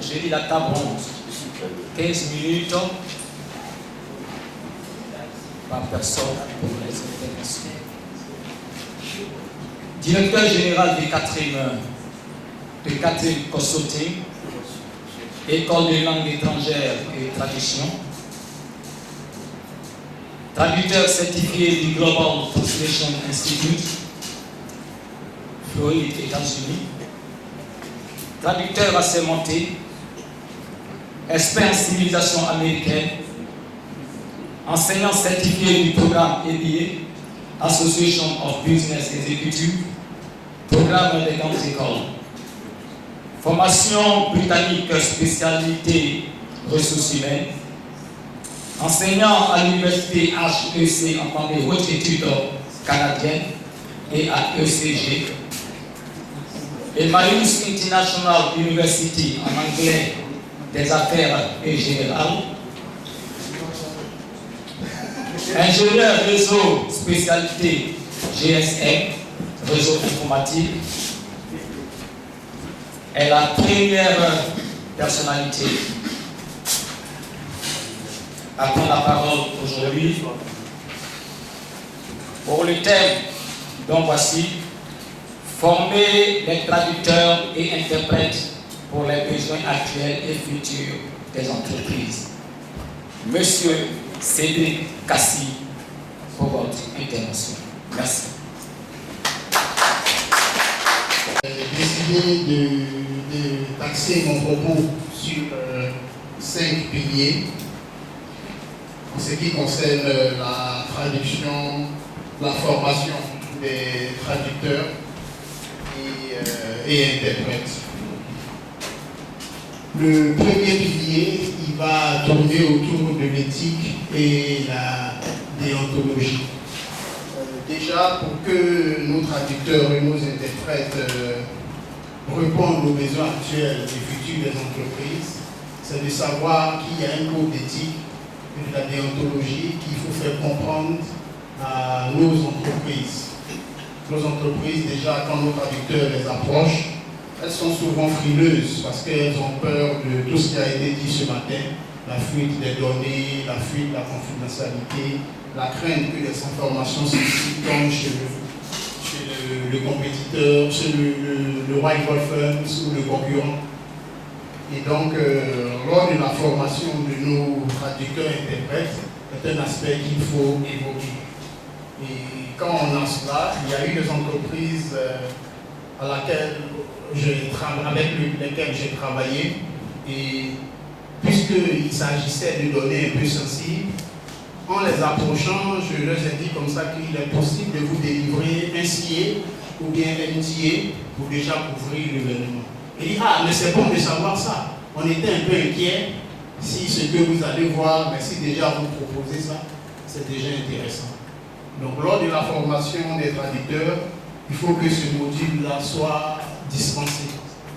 J'ai dit la table ronde. 15 minutes par personne pour les interventions. Directeur général de Catherine Consulting, École des langues étrangères et traditions, traducteur certifié du Global Translation Institute, Floride, États-Unis, traducteur assermenté, expert en civilisation américaine, enseignant certifié du programme ABA, Association of Business Executive, programme des grandes écoles, formation britannique spécialité ressources humaines, enseignant à l'université HEC en tant que haute études canadienne et à ECG, Emmaüs International University en anglais des affaires et générales, ingénieur réseau spécialité GSM, réseau informatique, est la première personnalité à prendre la parole aujourd'hui pour le thème dont voici former les traducteurs et interprètes pour les besoins actuels et futurs des entreprises. Monsieur Cédric Cassi pour votre intervention. Merci. J'ai décidé d'axer mon propos sur 5 piliers en ce qui concerne la traduction, la formation des traducteurs et interprètes. Le premier pilier, il va tourner autour de l'éthique et la déontologie. Déjà, pour que nos traducteurs et nos interprètes répondent aux besoins actuels et futurs des entreprises, c'est de savoir qu'il y a un code d'éthique et de la déontologie qu'il faut faire comprendre à nos entreprises. Nos entreprises, déjà, quand nos traducteurs les approchent, elles sont souvent frileuses parce qu'elles ont peur de tout ce qui a été dit ce matin, la fuite des données, la fuite de la confidentialité, la crainte que les informations sensibles tombent chez le compétiteur, chez le rival firm ou le concurrent. Et donc, lors de la formation de nos traducteurs et interprètes, c'est un aspect qu'il faut évoquer. Et quand on a cela, il y a eu des entreprises avec lesquelles j'ai travaillé, et puisqu'il s'agissait de données un peu sensibles, en les approchant, je leur ai dit comme ça qu'il est possible de vous délivrer un CIE ou bien un NTA pour déjà couvrir l'événement. Il dit, mais c'est bon de savoir ça. On était un peu inquiets si ce que vous allez voir, mais si déjà vous proposez ça, c'est déjà intéressant. Donc lors de la formation des traducteurs, il faut que ce module-là soit dispensé,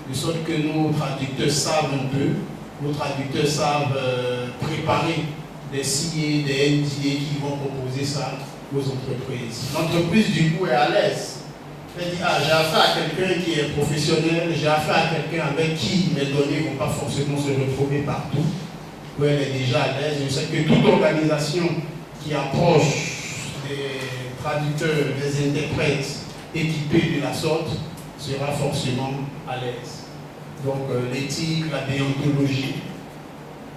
de sorte que nos traducteurs savent un peu, nos traducteurs savent préparer des CIE, des NDA qui vont proposer ça aux entreprises. L'entreprise du coup est à l'aise. Elle dit, j'ai affaire à quelqu'un qui est professionnel, j'ai affaire à quelqu'un avec qui mes données ne vont pas forcément se retrouver partout. Où elle est déjà à l'aise. Je sais que toute organisation qui approche des traducteurs, des interprètes équipés de la sorte sera forcément à l'aise. Donc l'éthique, la déontologie,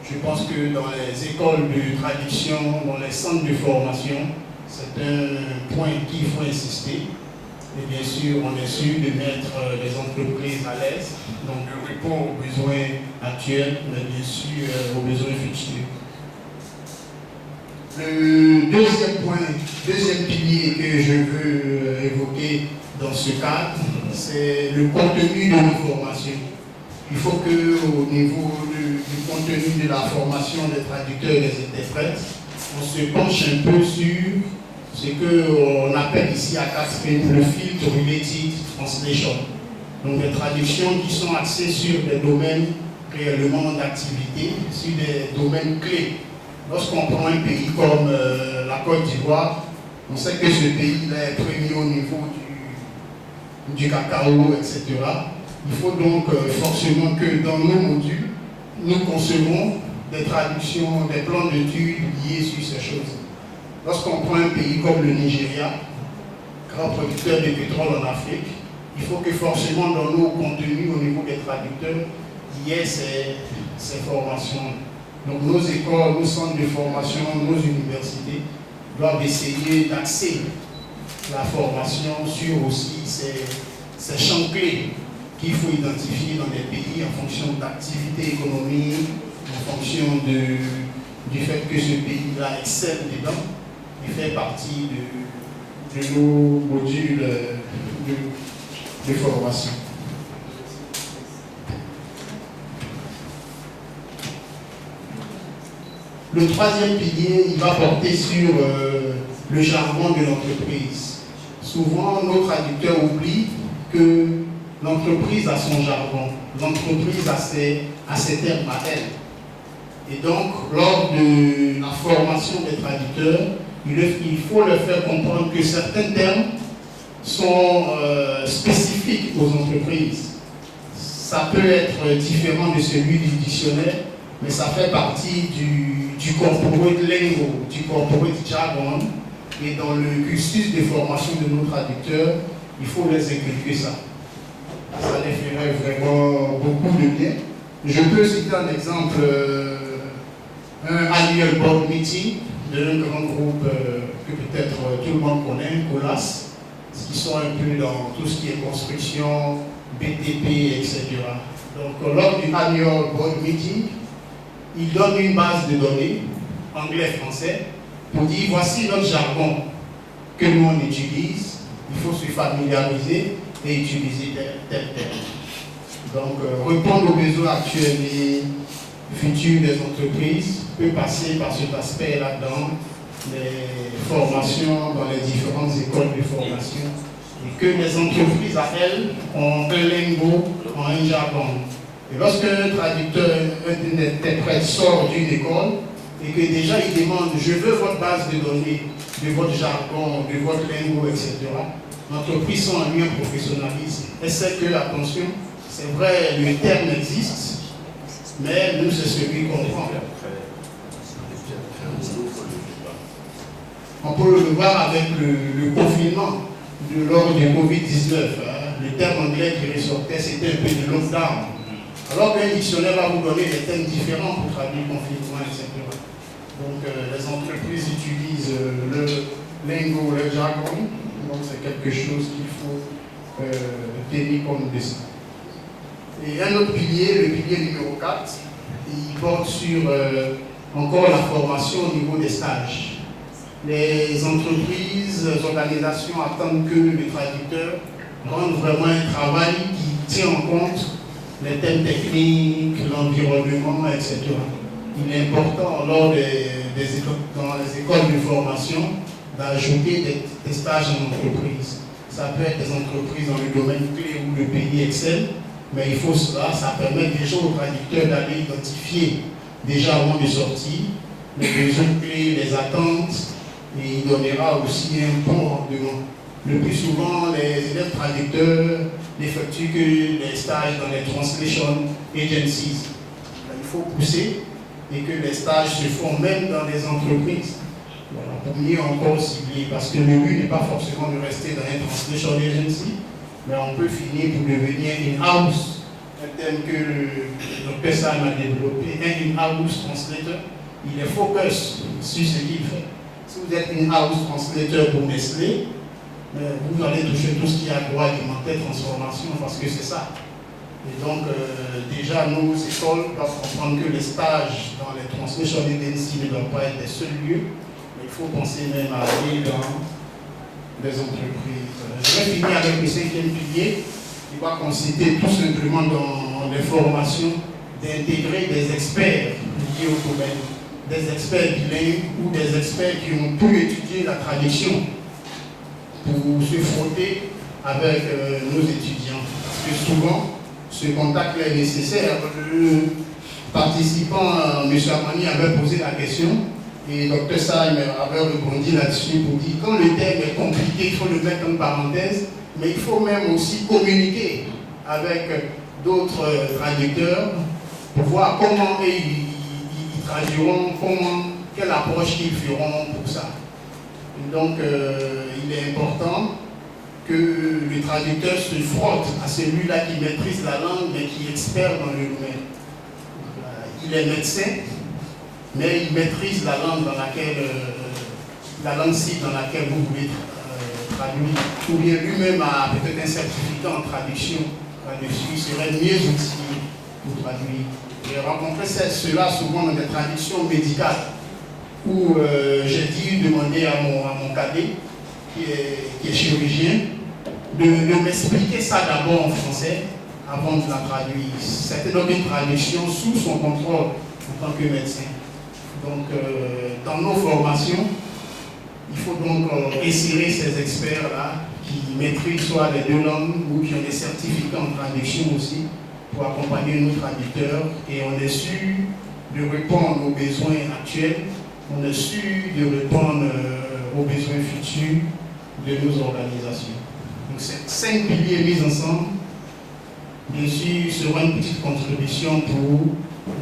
je pense que dans les écoles de traduction, dans les centres de formation, c'est un point qu'il faut insister. Et bien sûr, on est sûr de mettre les entreprises à l'aise, donc de répondre aux besoins actuels, mais bien sûr aux besoins futurs. Le deuxième pilier que je veux évoquer dans ce cadre, c'est le contenu de nos formations. Il faut qu'au niveau du contenu de la formation des traducteurs et des interprètes, on se penche un peu sur ce qu'on appelle ici à Catherine le filtre related translation. Donc des traductions qui sont axées sur des domaines réellement d'activité, sur des domaines clés. Lorsqu'on prend un pays comme la Côte d'Ivoire, on sait que ce pays est premier au niveau du cacao, etc. Il faut donc forcément que dans nos modules, nous concevons des traductions, des plans d'études liés sur ces choses. Lorsqu'on prend un pays comme le Nigeria, grand producteur de pétrole en Afrique, il faut que forcément dans nos contenus au niveau des traducteurs, il y ait ces formations. Donc nos écoles, nos centres de formation, nos universités doivent essayer d'axer la formation sur aussi ces champs clés qu'il faut identifier dans les pays en fonction d'activité économique, en fonction du fait que ce pays-là excelle dedans et fait partie de nos modules de formation. Le troisième pilier, il va porter sur le jargon de l'entreprise. Souvent, nos traducteurs oublient que l'entreprise a son jargon, l'entreprise a ses termes à elle. Et donc, lors de la formation des traducteurs, il faut leur faire comprendre que certains termes sont spécifiques aux entreprises. Ça peut être différent de celui du dictionnaire, mais ça fait partie du corporate lingo, du corporate jargon. Et dans le cursus de formation de nos traducteurs, il faut les inculquer ça. Ça les ferait vraiment beaucoup de bien. Je peux citer un exemple, un annual board meeting d'un grand groupe que peut-être tout le monde connaît, Colas, qui sont un peu dans tout ce qui est construction, BTP, etc. Donc lors du annual board meeting, ils donnent une base de données, anglais-français, pour dire voici notre jargon que nous on utilise, il faut se familiariser et utiliser tel terme. Donc répondre aux besoins actuels et futurs des entreprises peut passer par cet aspect-là dans les formations, dans les différentes écoles de formation, et que les entreprises à elles ont un lingo, ont un jargon. Et lorsque un traducteur, un interprète sort d'une école et que déjà il demande je veux votre base de données, de votre jargon, de votre lingo, etc., l'entreprise sont en lien professionnalisme. Elle sait que, attention, c'est vrai, le terme existe, mais nous, c'est celui qu'on prend. On peut le voir avec le confinement lors du Covid-19. Le terme anglais qui ressortait, c'était un peu de lockdown. Alors qu'un dictionnaire va vous donner des termes différents pour traduire confinement, etc. Donc les entreprises utilisent le lingo, le jargon. Donc c'est quelque chose qu'il faut tenir compte de ça. Et un autre pilier, le pilier numéro 4, il porte sur encore la formation au niveau des stages. Les entreprises, les organisations attendent que les traducteurs rendent vraiment un travail qui tient en compte les thèmes techniques, l'environnement, etc. Il est important lors dans les écoles de formation d'ajouter des stages en entreprise. Ça peut être des entreprises dans le domaine clé où le pays excelle, mais il faut cela, ça permet déjà aux traducteurs d'aller identifier déjà avant de sortir les besoins clés, les attentes, et il donnera aussi un bon rendement. Le plus souvent, les élèves traducteurs n'effectuent que les stages dans les translation agencies. Il faut pousser et que les stages se font même dans les entreprises. Voilà, pour mieux encore cibler, parce que le but n'est pas forcément de rester dans une translation agency, mais on peut finir pour devenir in-house, un terme que le Dr Sam a développé, un in-house translator. Il est focus sur ce qu'il fait. Si vous êtes in-house translator pour Nestlé, vous allez toucher tout ce qui est agroalimentaire, transformation, parce que c'est ça. Et donc, déjà, nos écoles doivent comprendre que les stages dans les translation agencies ne doivent pas être les seuls lieux, mais il faut penser même à aller dans des entreprises. Je vais finir avec le 5e pilier, qui va consister tout simplement dans les formations d'intégrer des experts liés au domaine, des experts bilingues ou des experts qui ont pu étudier la traduction pour se frotter avec nos étudiants. Parce que souvent, ce contact est nécessaire. Le participant, M. Amani, avait posé la question et Dr Saïm avait rebondi là-dessus pour dire quand le terme est compliqué, il faut le mettre en parenthèse, mais il faut même aussi communiquer avec d'autres traducteurs pour voir comment ils traduiront, quelle approche ils feront pour ça. Et donc, il est important que le traducteur se frotte à celui-là qui maîtrise la langue, mais qui est expert dans le domaine. Il est médecin, mais il maîtrise la langue dans laquelle, la langue cible dans laquelle vous voulez traduire. Ou bien lui-même a peut-être un certificat en traduction. Il serait mieux outillé pour traduire. J'ai rencontré cela souvent dans des traductions médicales où j'ai dû demander à mon cadet, qui est chirurgien, de m'expliquer ça d'abord en français avant de la traduire. C'était donc une traduction sous son contrôle en tant que médecin. Donc, dans nos formations, il faut donc insérer ces experts-là qui maîtrisent soit les deux langues ou qui ont des certificats en traduction aussi pour accompagner nos traducteurs. Et on est sûr de répondre aux besoins actuels, on est sûr de répondre aux besoins futurs de nos organisations. Donc, ces 5 piliers mis ensemble, bien sûr, sera une petite contribution pour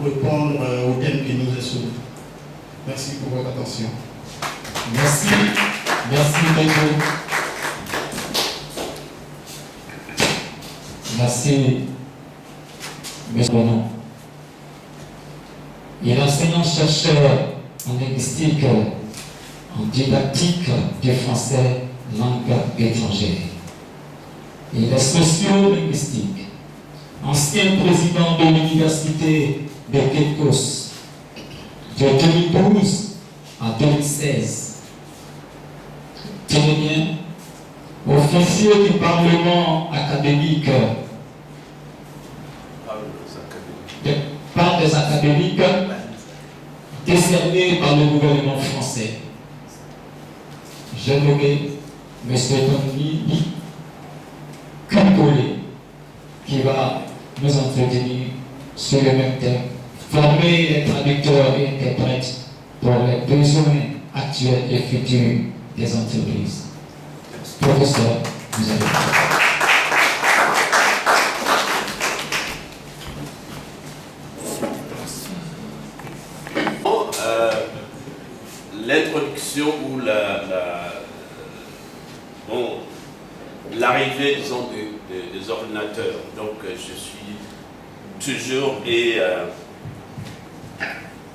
répondre au thème qui nous est soumis. Merci pour votre attention. Merci. Merci, Pedro. Merci, M. Bonon. Il est enseignant-chercheur en linguistique, en didactique du français, langue étrangère. Il est socio-linguistique, ancien président de l'université de Quécos de 2012 à 2016. Tenez bien, officier du Parlement académique, par des académiques décernés par le gouvernement français. J'ai nommé M. Tony Kupolé, qui va nous entretenir sur le même thème, former les traducteurs et interprètes pour les besoins actuels et futurs des entreprises. Professeur, vous avez l'introduction ou l'arrivée, disons, des ordinateurs. Donc, je suis toujours et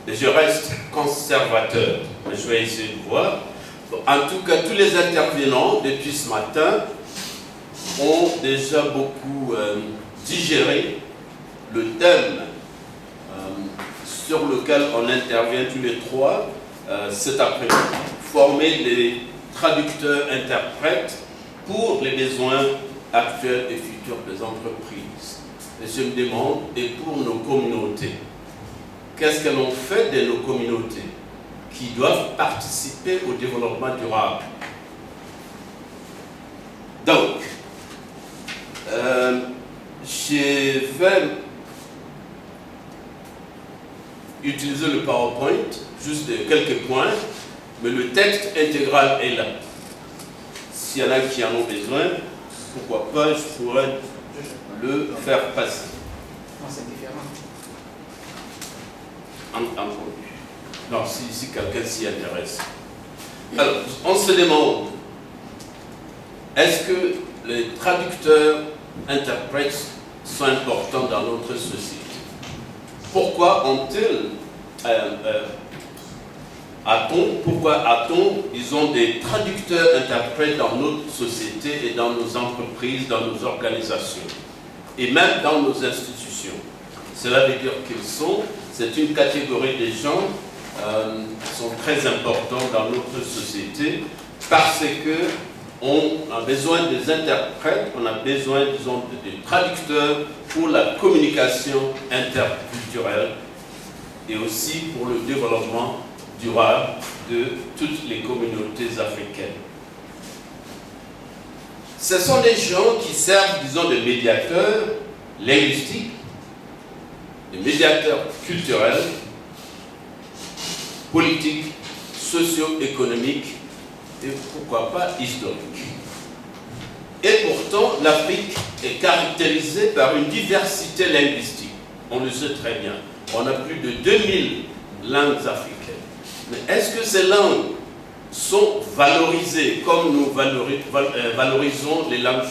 je reste conservateur. Je vais essayer de voir. En tout cas, tous les intervenants depuis ce matin ont déjà beaucoup digéré le thème sur lequel on intervient tous les trois cet après-midi. Former les traducteurs-interprètes pour les besoins actuels et futurs des entreprises. Et je me demande, et pour nos communautés, qu'est-ce que l'on fait de nos communautés qui doivent participer au développement durable? Donc, je vais utiliser le PowerPoint, juste quelques points, mais le texte intégral est là. S'il y en a qui en ont besoin, pourquoi pas, je pourrais le faire passer. Non, c'est différent. Non, si quelqu'un s'y intéresse. Alors, on se demande, est-ce que les traducteurs, interprètes sont importants dans notre société? Pourquoi ils ont des traducteurs interprètes dans notre société et dans nos entreprises, dans nos organisations et même dans nos institutions? Cela veut dire c'est une catégorie de gens qui sont très importants dans notre société parce que on a besoin des interprètes, on a besoin, disons, des traducteurs pour la communication interculturelle et aussi pour le développement durable de toutes les communautés africaines. Ce sont des gens qui servent, disons, de médiateurs linguistiques, de médiateurs culturels, politiques, socio-économiques et pourquoi pas historiques. Et pourtant, l'Afrique est caractérisé par une diversité linguistique. On le sait très bien. On a plus de 2000 langues africaines. Mais est-ce que ces langues sont valorisées comme nous valorisons les langues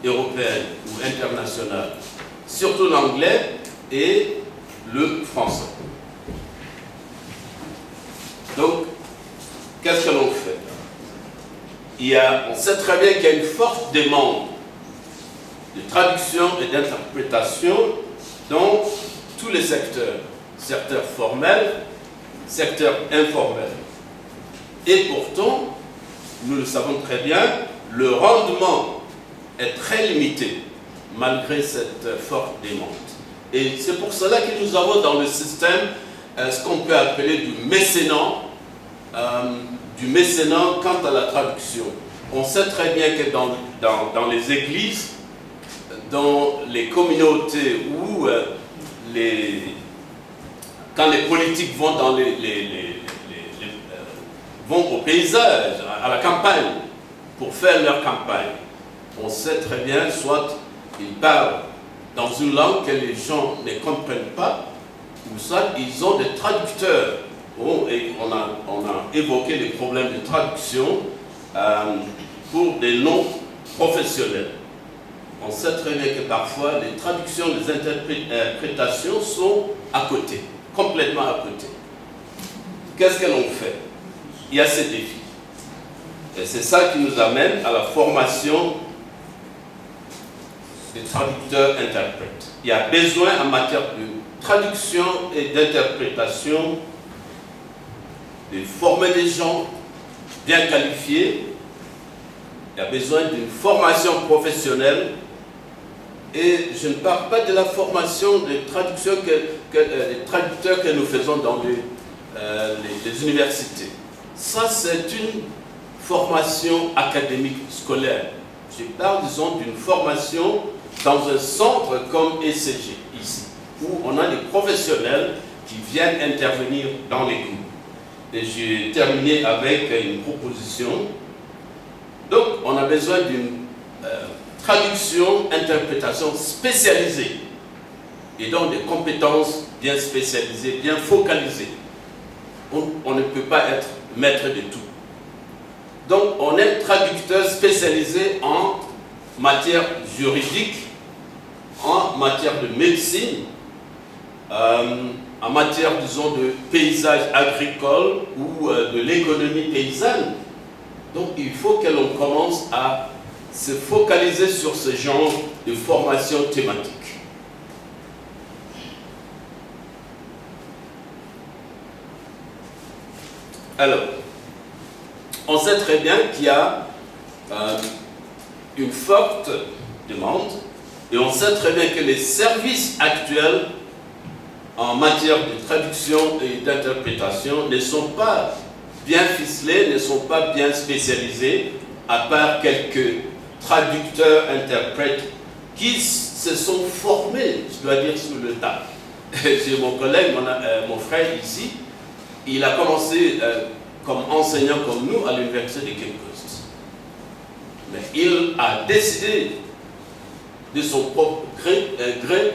européennes ou internationales? Surtout l'anglais et le français. Donc, qu'est-ce que l'on fait? On sait très bien qu'il y a une forte demande de traduction et d'interprétation dans tous les secteurs, secteur formel, secteur informel. Et pourtant, nous le savons très bien, le rendement est très limité malgré cette forte demande. Et c'est pour cela que nous avons dans le système ce qu'on peut appeler du mécénat quant à la traduction. On sait très bien que dans les églises, dans les communautés où quand les politiques vont vont au paysage, à la campagne, pour faire leur campagne, on sait très bien, soit ils parlent dans une langue que les gens ne comprennent pas, ou soit ils ont des traducteurs. Et on a évoqué les problèmes de traduction pour des non-professionnels. On sait très bien que parfois les traductions, les interprétations sont à côté, complètement à côté. Qu'est-ce que l'on fait? Il y a ces défis. Et c'est ça qui nous amène à la formation des traducteurs-interprètes. Il y a besoin en matière de traduction et d'interprétation de former des gens bien qualifiés. Il y a besoin d'une formation professionnelle. Et je ne parle pas de la formation des traducteurs que nous faisons dans les universités. Ça, c'est une formation académique scolaire. Je parle, disons, d'une formation dans un centre comme ECG, ici, où on a des professionnels qui viennent intervenir dans les cours. Et j'ai terminé avec une proposition. Donc, on a besoin d'une traduction, interprétation spécialisée et donc des compétences bien spécialisées, bien focalisées. On ne peut pas être maître de tout. Donc, on est traducteur spécialisé en matière juridique, en matière de médecine, en matière, disons, de paysage agricole ou de l'économie paysanne. Donc, il faut que l'on commence à se focaliser sur ce genre de formation thématique. Alors, on sait très bien qu'il y a une forte demande et on sait très bien que les services actuels en matière de traduction et d'interprétation ne sont pas bien ficelés, ne sont pas bien spécialisés, à part quelques traducteurs, interprètes qui se sont formés, je dois dire, sur le tas. J'ai mon collègue, mon frère ici, il a commencé comme enseignant comme nous à l'université de Cape Coast. Mais il a décidé de son propre gré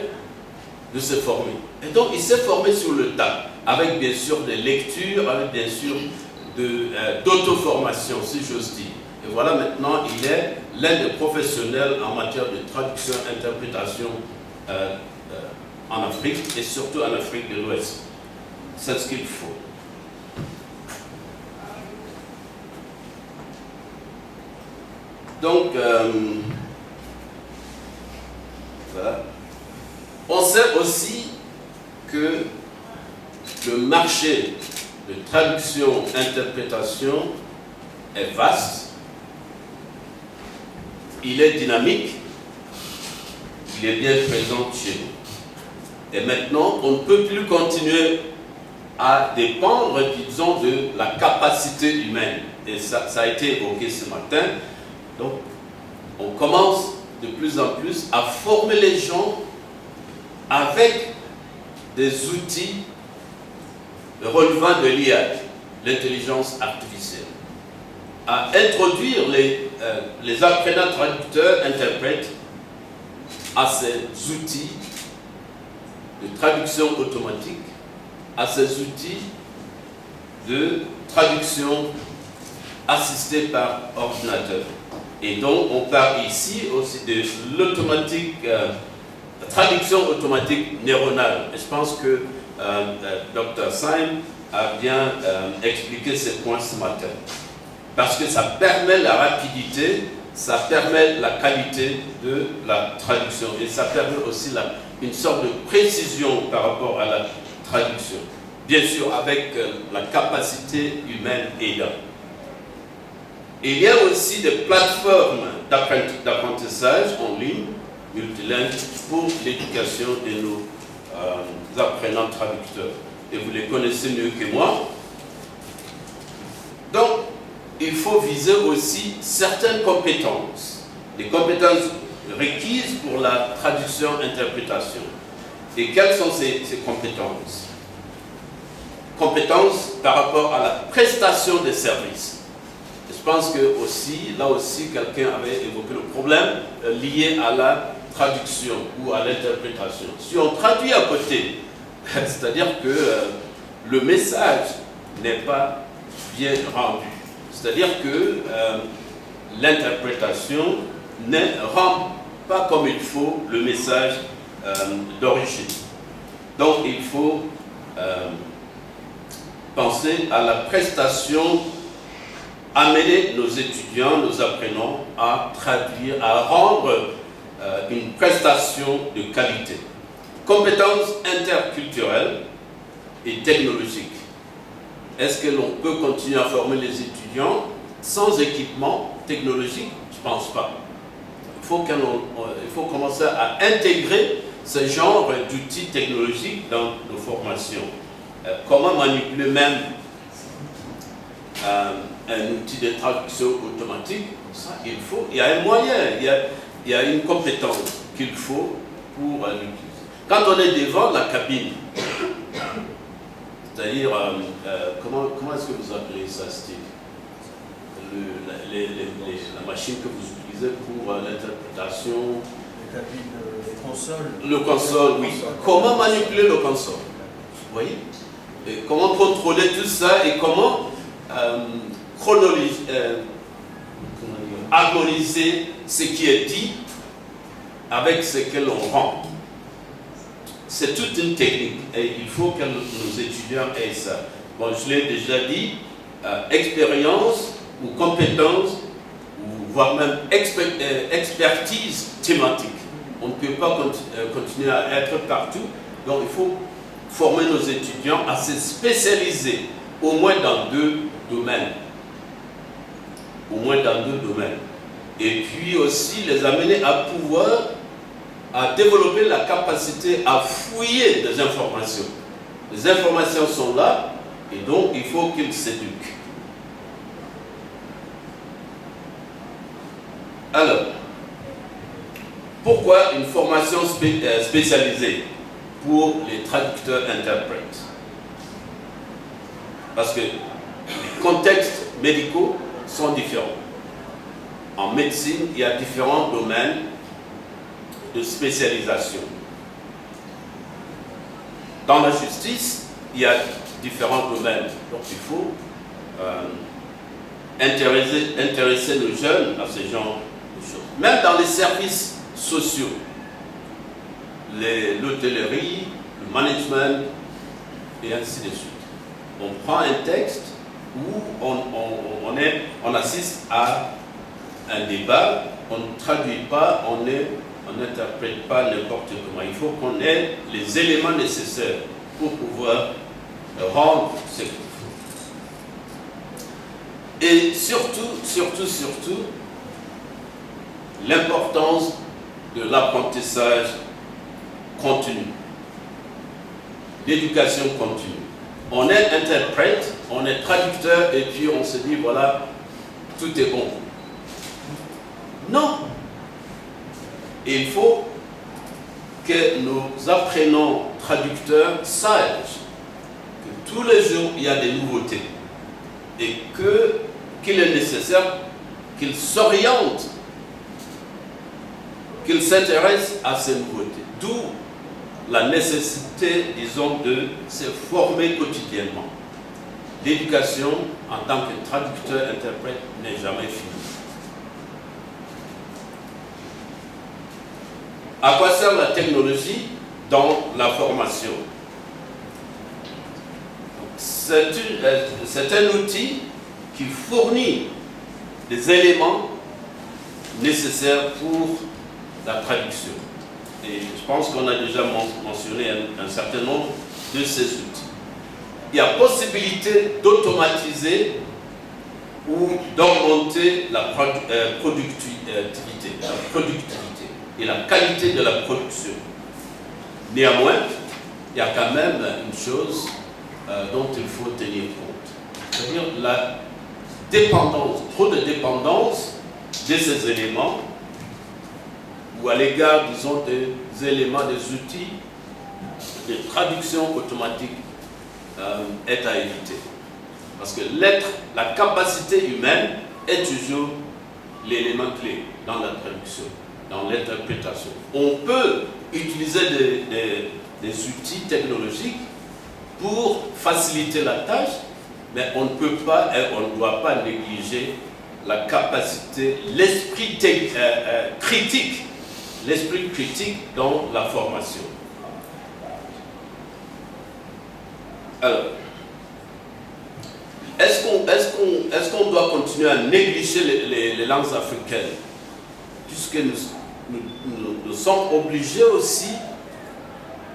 de se former. Et donc il s'est formé sur le tas, avec bien sûr des lectures, avec bien sûr d'auto-formation, si j'ose dire. Et voilà, maintenant, il est l'un des professionnels en matière de traduction, interprétation en Afrique, et surtout en Afrique de l'Ouest. C'est ce qu'il faut. Donc, voilà. On sait aussi que le marché de traduction, interprétation est vaste, il est dynamique, il est bien présent chez nous. Et maintenant, on ne peut plus continuer à dépendre, disons, de la capacité humaine. Et ça a été évoqué ce matin. Donc, on commence de plus en plus à former les gens avec des outils relevant de l'IA, l'intelligence artificielle, à introduire les apprenants traducteurs, interprètes à ces outils de traduction automatique, à ces outils de traduction assistée par ordinateur. Et donc, on parle ici aussi de l'automatique, traduction automatique neuronale. Et je pense que Dr. Syme a bien expliqué ces points ce matin. Parce que ça permet la rapidité, ça permet la qualité de la traduction. Et ça permet aussi une sorte de précision par rapport à la traduction. Bien sûr, avec la capacité humaine aidant. Il y a aussi des plateformes d'apprentissage en ligne, multilingues, pour l'éducation de nos apprenants traducteurs. Et vous les connaissez mieux que moi. Donc, il faut viser aussi certaines compétences. Les compétences requises pour la traduction-interprétation. Et quelles sont ces compétences? Compétences par rapport à la prestation des services. Je pense que aussi, là aussi, quelqu'un avait évoqué le problème lié à la traduction ou à l'interprétation. Si on traduit à côté, c'est-à-dire que le message n'est pas bien rendu. C'est-à-dire que l'interprétation ne rend pas comme il faut le message d'origine. Donc il faut penser à la prestation, amener nos étudiants, nos apprenants à traduire, à rendre une prestation de qualité. Compétences interculturelles et technologiques. Est-ce que l'on peut continuer à former les étudiants sans équipement technologique? Je ne pense pas. Il faut commencer à intégrer ce genre d'outils technologiques dans nos formations. Comment manipuler même un outil de traduction automatique? Ça, il y a un moyen, il y a une compétence qu'il faut pour l'utiliser. Quand on est devant la cabine, c'est-à-dire, comment est-ce que vous appelez ça, Steve? La machine que vous utilisez pour l'interprétation. La cabine, les consoles. Le console, oui. Comment manipuler le console? Vous voyez? Et comment contrôler tout ça et comment harmoniser ce qui est dit avec ce que l'on rend. C'est toute une technique et il faut que nos étudiants aient ça. Bon, je l'ai déjà dit, expérience ou compétence, ou voire même expertise thématique. On ne peut pas continuer à être partout, donc il faut former nos étudiants à se spécialiser au moins dans 2 domaines. Au moins dans 2 domaines. Et puis aussi les amener à pouvoir à développer la capacité à fouiller des informations. Les informations sont là et donc il faut qu'ils s'éduquent. Alors, pourquoi une formation spécialisée pour les traducteurs-interprètes? Parce que les contextes médicaux sont différents. En médecine, il y a différents domaines de spécialisation. Dans la justice, il y a différents domaines. Donc il faut intéresser nos jeunes à ce genre de choses. Même dans les services sociaux, l'hôtellerie, le management, et ainsi de suite. On prend un texte où on assiste à un débat, on ne traduit pas, on n'interprète pas n'importe comment. Il faut qu'on ait les éléments nécessaires pour pouvoir rendre ce qu'il faut. Et surtout, l'importance de l'apprentissage continu, l'éducation continue. On est interprète, on est traducteur et puis on se dit voilà, tout est bon. Non. Et il faut que nos apprenants traducteurs sachent que tous les jours il y a des nouveautés et qu'il est nécessaire qu'ils s'orientent qu'ils s'intéressent à ces nouveautés. D'où la nécessité, disons, de se former quotidiennement. L'éducation en tant que traducteur-interprète n'est jamais finie. À quoi sert la technologie dans la formation? C'est un outil qui fournit des éléments nécessaires pour la traduction. Et je pense qu'on a déjà mentionné un certain nombre de ces outils. Il y a possibilité d'automatiser ou d'augmenter la productivité et la qualité de la production. Néanmoins, il y a quand même une chose dont il faut tenir compte. C'est-à-dire la dépendance, trop de dépendance de ces éléments ou à l'égard, disons, des éléments, des outils de traduction automatique est à éviter. Parce que la capacité humaine est toujours l'élément clé dans la traduction, dans l'interprétation. On peut utiliser des outils technologiques pour faciliter la tâche, mais on ne peut pas et on ne doit pas négliger la capacité, l'esprit critique dans la formation. Alors, est-ce qu'on doit continuer à négliger les langues africaines, puisque nous sommes obligés aussi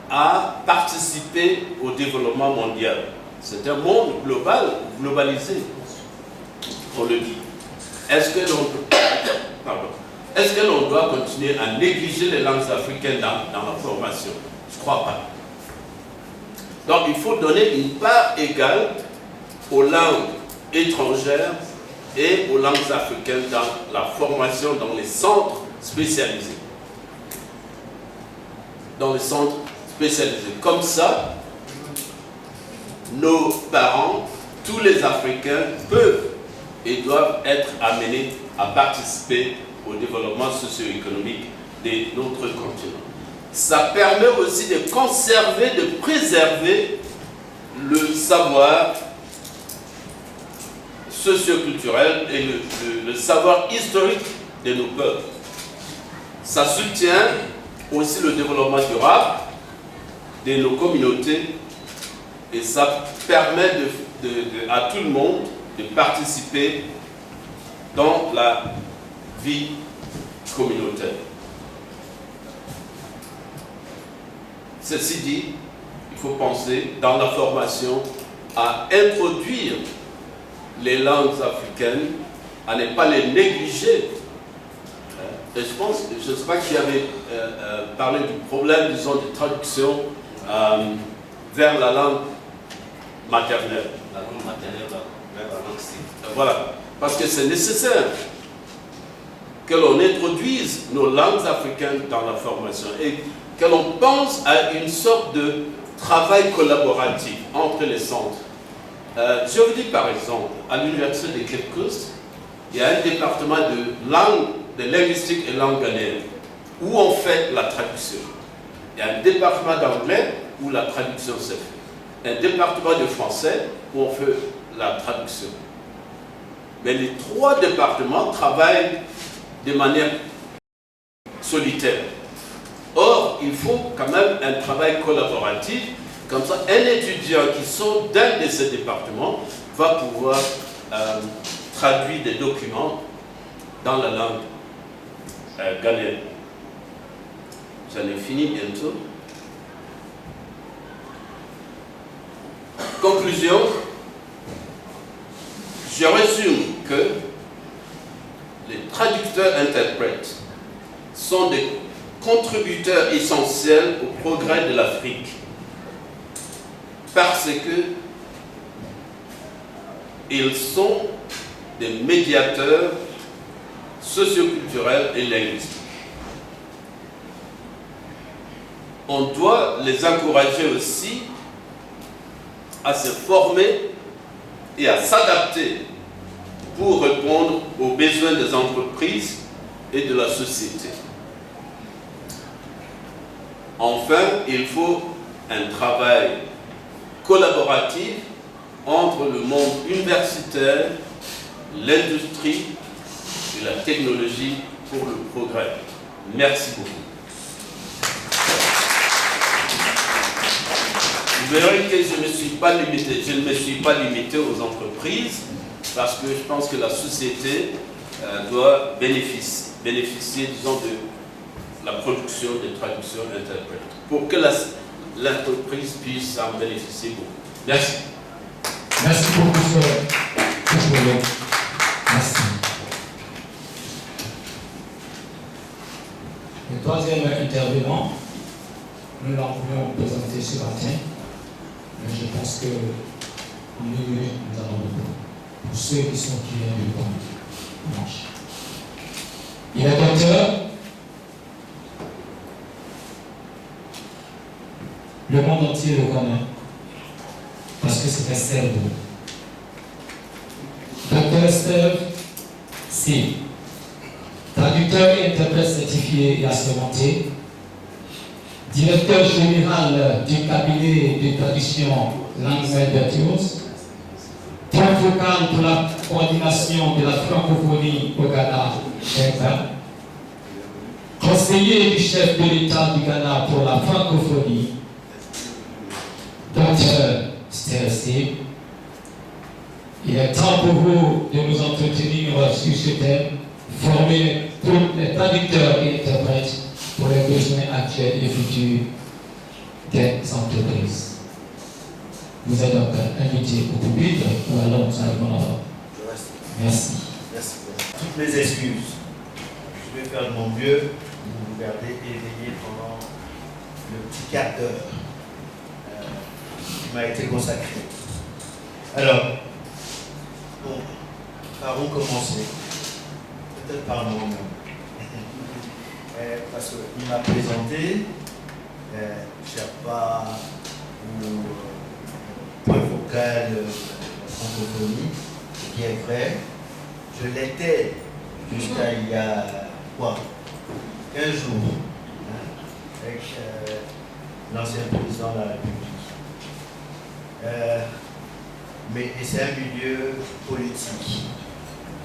à participer au développement mondial? C'est un monde globalisé, on le dit. Est-ce que l'on doit continuer à négliger les langues africaines dans la formation? Je ne crois pas. Donc il faut donner une part égale aux langues étrangères et aux langues africaines dans la formation dans les centres spécialisés. Comme ça, nos parents, tous les Africains peuvent et doivent être amenés à participer au développement socio-économique de notre continent. Ça permet aussi de conserver, de préserver le savoir socio-culturel et le savoir historique de nos peuples. Ça soutient aussi le développement durable de nos communautés et ça permet à tout le monde de participer dans la vie communautaire. Ceci dit, il faut penser dans la formation à introduire les langues africaines, à ne pas les négliger. Et je ne sais pas qui avait parlé du problème, disons, de traduction vers la langue maternelle. La langue maternelle vers la langue cible. Voilà, parce que c'est nécessaire que l'on introduise nos langues africaines dans la formation et que l'on pense à une sorte de travail collaboratif entre les centres. Je vous dis par exemple, à l'université de Cape Coast, il y a un département de linguistique et langue ghanéenne où on fait la traduction. Il y a un département d'anglais où la traduction se fait. Un département de français où on fait la traduction. Mais les trois départements travaillent de manière solitaire. Or, il faut quand même un travail collaboratif. Comme ça, un étudiant qui sort d'un de ces départements va pouvoir traduire des documents dans la langue ghanéenne. J'en ai fini bientôt. Conclusion, je résume que les traducteurs-interprètes sont des contributeurs essentiels au progrès de l'Afrique parce que ils sont des médiateurs socioculturels et linguistiques. On doit les encourager aussi à se former et à s'adapter pour répondre aux besoins des entreprises et de la société. Enfin, il faut un travail collaboratif entre le monde universitaire, l'industrie et la technologie pour le progrès. Merci beaucoup. Vous verrez que je ne me suis pas limité aux entreprises parce que je pense que la société doit bénéficier, disons, de la production des traductions interprètes pour que l'entreprise puisse en bénéficier beaucoup. Merci. Merci beaucoup, Merci. Le troisième intervenant, nous l'avons présenté ce matin, mais je pense que en 2 minutes, nous allons beaucoup. Pour ceux qui viennent du bon dimanche. Il est docteur. Le monde entier le connaît. Parce que c'est un cerveau. Docteur Steve C. Traducteur et interprète certifié et assermenté. Directeur général du cabinet de traduction Langues Bertios. Point focal pour la coordination de la francophonie au Ghana, conseiller du chef de l'État du Ghana pour la francophonie, Dr. Stercy. Il est temps pour vous de nous entretenir sur ce thème, former tous les traducteurs et interprètes pour les besoins actuels et futurs des entreprises. Vous êtes donc invité au public ou alors nous allons. Merci. Merci. Toutes mes excuses. Je vais faire de mon mieux pour vous garder éveillé pendant le petit quart d'heure qui m'a été consacré. Alors, bon, par où commencer? Peut-être par moi-même. Parce qu'il m'a présenté, je ne cherche pas point focal francophonie, ce qui est vrai. Je l'étais jusqu'à il y a 15 jours, avec l'ancien président de la République. Mais c'est un milieu politique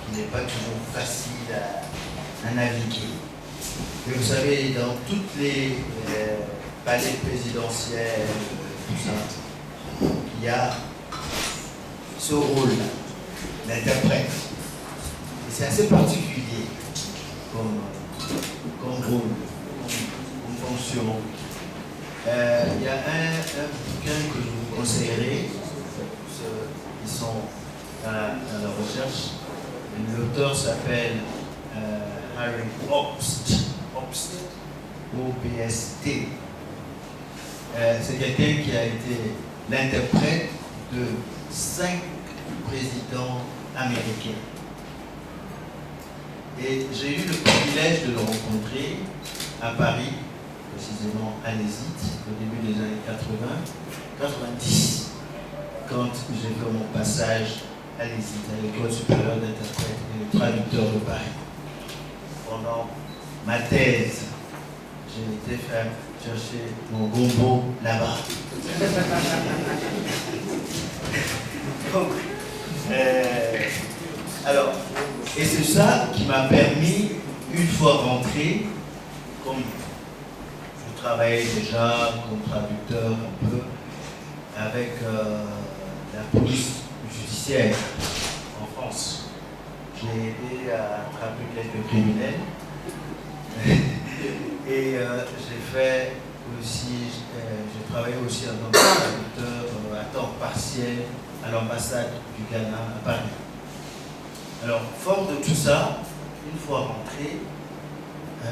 qui n'est pas toujours facile à naviguer. Et vous savez, dans toutes les palais présidentiels, tout ça, il y a ce rôle-là, l'interprète. Et c'est assez particulier comme rôle, comme fonction. Il y a un bouquin que je vous conseillerais, ils sont dans la recherche. L'auteur s'appelle Harry Obst, O-B-S-T. C'est quelqu'un qui a été l'interprète de 5 présidents américains. Et j'ai eu le privilège de le rencontrer à Paris, précisément à l'ESIT, au début des années 90, quand j'ai fait mon passage à l'ESIT, à l'École supérieure d'interprète et de traducteur de Paris. Pendant ma thèse, j'ai été faire chercher mon gombo là-bas. Donc, alors, et c'est ça qui m'a permis, une fois rentré, comme je travaillais déjà comme traducteur un peu, avec la police judiciaire en France. J'ai aidé à traduire quelques criminels. Et j'ai fait aussi, j'ai travaillé aussi en tant que traducteur à temps partiel à l'ambassade du Ghana à Paris. Alors, fort de tout ça, une fois rentré,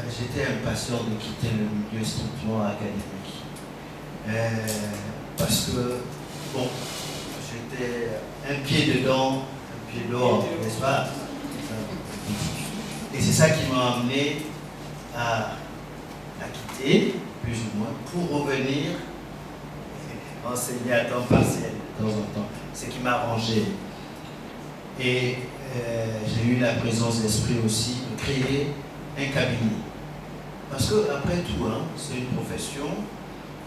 j'étais impatient de quitter le milieu strictement académique. Parce que, bon, j'étais un pied dedans, un pied dehors, n'est-ce pas? Et c'est ça qui m'a amené à quitter, plus ou moins, pour revenir enseigner à temps partiel de temps en temps, ce qui m'a arrangé. Et j'ai eu la présence d'esprit aussi de créer un cabinet Parce que, après tout, hein, c'est une profession,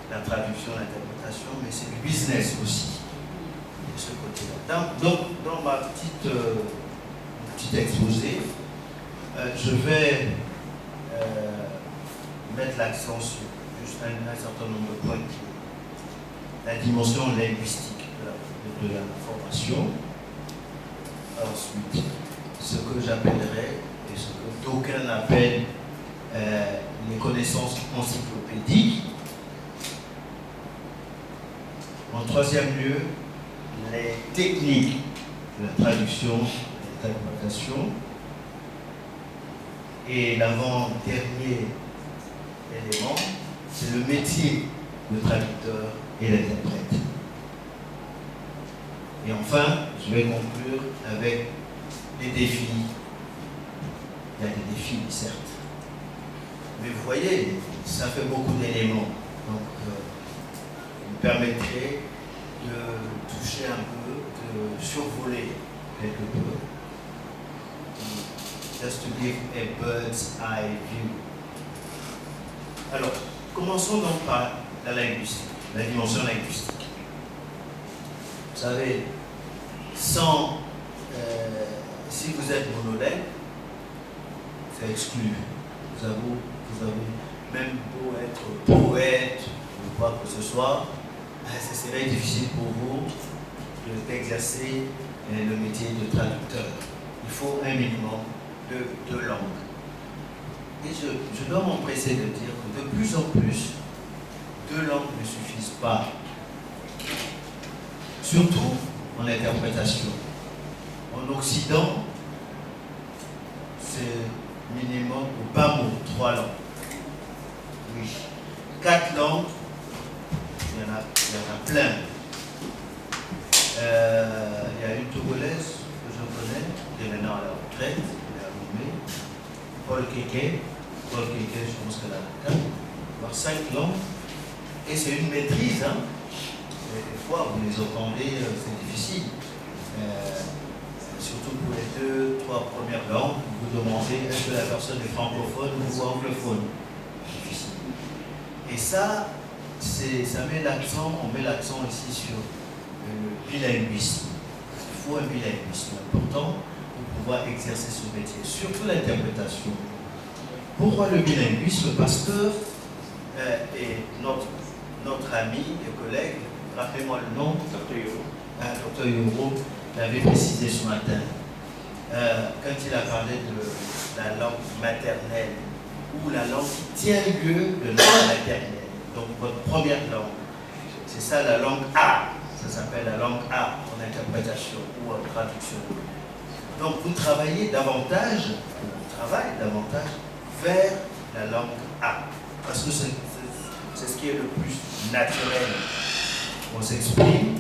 la traduction, l'interprétation, mais c'est du business aussi, de ce côté-là. Donc, dans ma petite exposé, je vais mettre l'accent sur juste un certain nombre de points. La dimension linguistique de la formation. Ensuite, ce que j'appellerais, et ce que d'aucuns appellent les connaissances encyclopédiques. En troisième lieu, les techniques de la traduction et de l'interprétation. Et l'avant-dernier élément, c'est le métier de traducteur et d'interprète. Et enfin, je vais conclure avec les défis. Il y a des défis, certes. Mais vous voyez, ça fait beaucoup d'éléments. Donc, vous me permettrez de toucher un peu, de survoler quelque peu. Just to give a bird's eye view. Alors, commençons donc par la linguistique, la dimension linguistique. Vous savez, si vous êtes monologue, c'est exclu. Vous avez même beau être poète ou quoi que ce soit, ce serait difficile pour vous d'exercer le métier de traducteur. Il faut un minimum de 2 langues. Et je dois m'empresser de dire que de plus en plus, 2 langues ne suffisent pas. Surtout en interprétation. En Occident, c'est minimum ou pas mot 3 langues. Oui. 4 langues, il y en a plein. Il y a une Togolaise que je connais, qui est maintenant à la retraite, elle est nommée Paul Keke. Paul Keke, je pense qu'elle a 4, voire 5 langues. Et c'est une maîtrise, hein. Des fois, vous les entendez, c'est difficile. Surtout pour les 2, 3 premières langues, vous demandez est-ce que la personne est francophone ou anglophone. Difficile. Et ça met l'accent, on met l'accent ici sur le bilinguisme. Il faut un bilinguisme important pour pouvoir exercer ce métier, surtout l'interprétation. Pourquoi le bilinguisme? Parce que et notre ami et collègue, rappelez-moi le nom, Dr Yoro l'avait précisé ce matin, quand il a parlé de la langue maternelle ou la langue qui tient lieu de langue maternelle. Donc votre première langue, c'est ça la langue A, ça s'appelle la langue A en interprétation ou en traduction. Donc vous travaillez davantage, vers la langue A, parce que c'est ce qui est le plus naturel. On s'exprime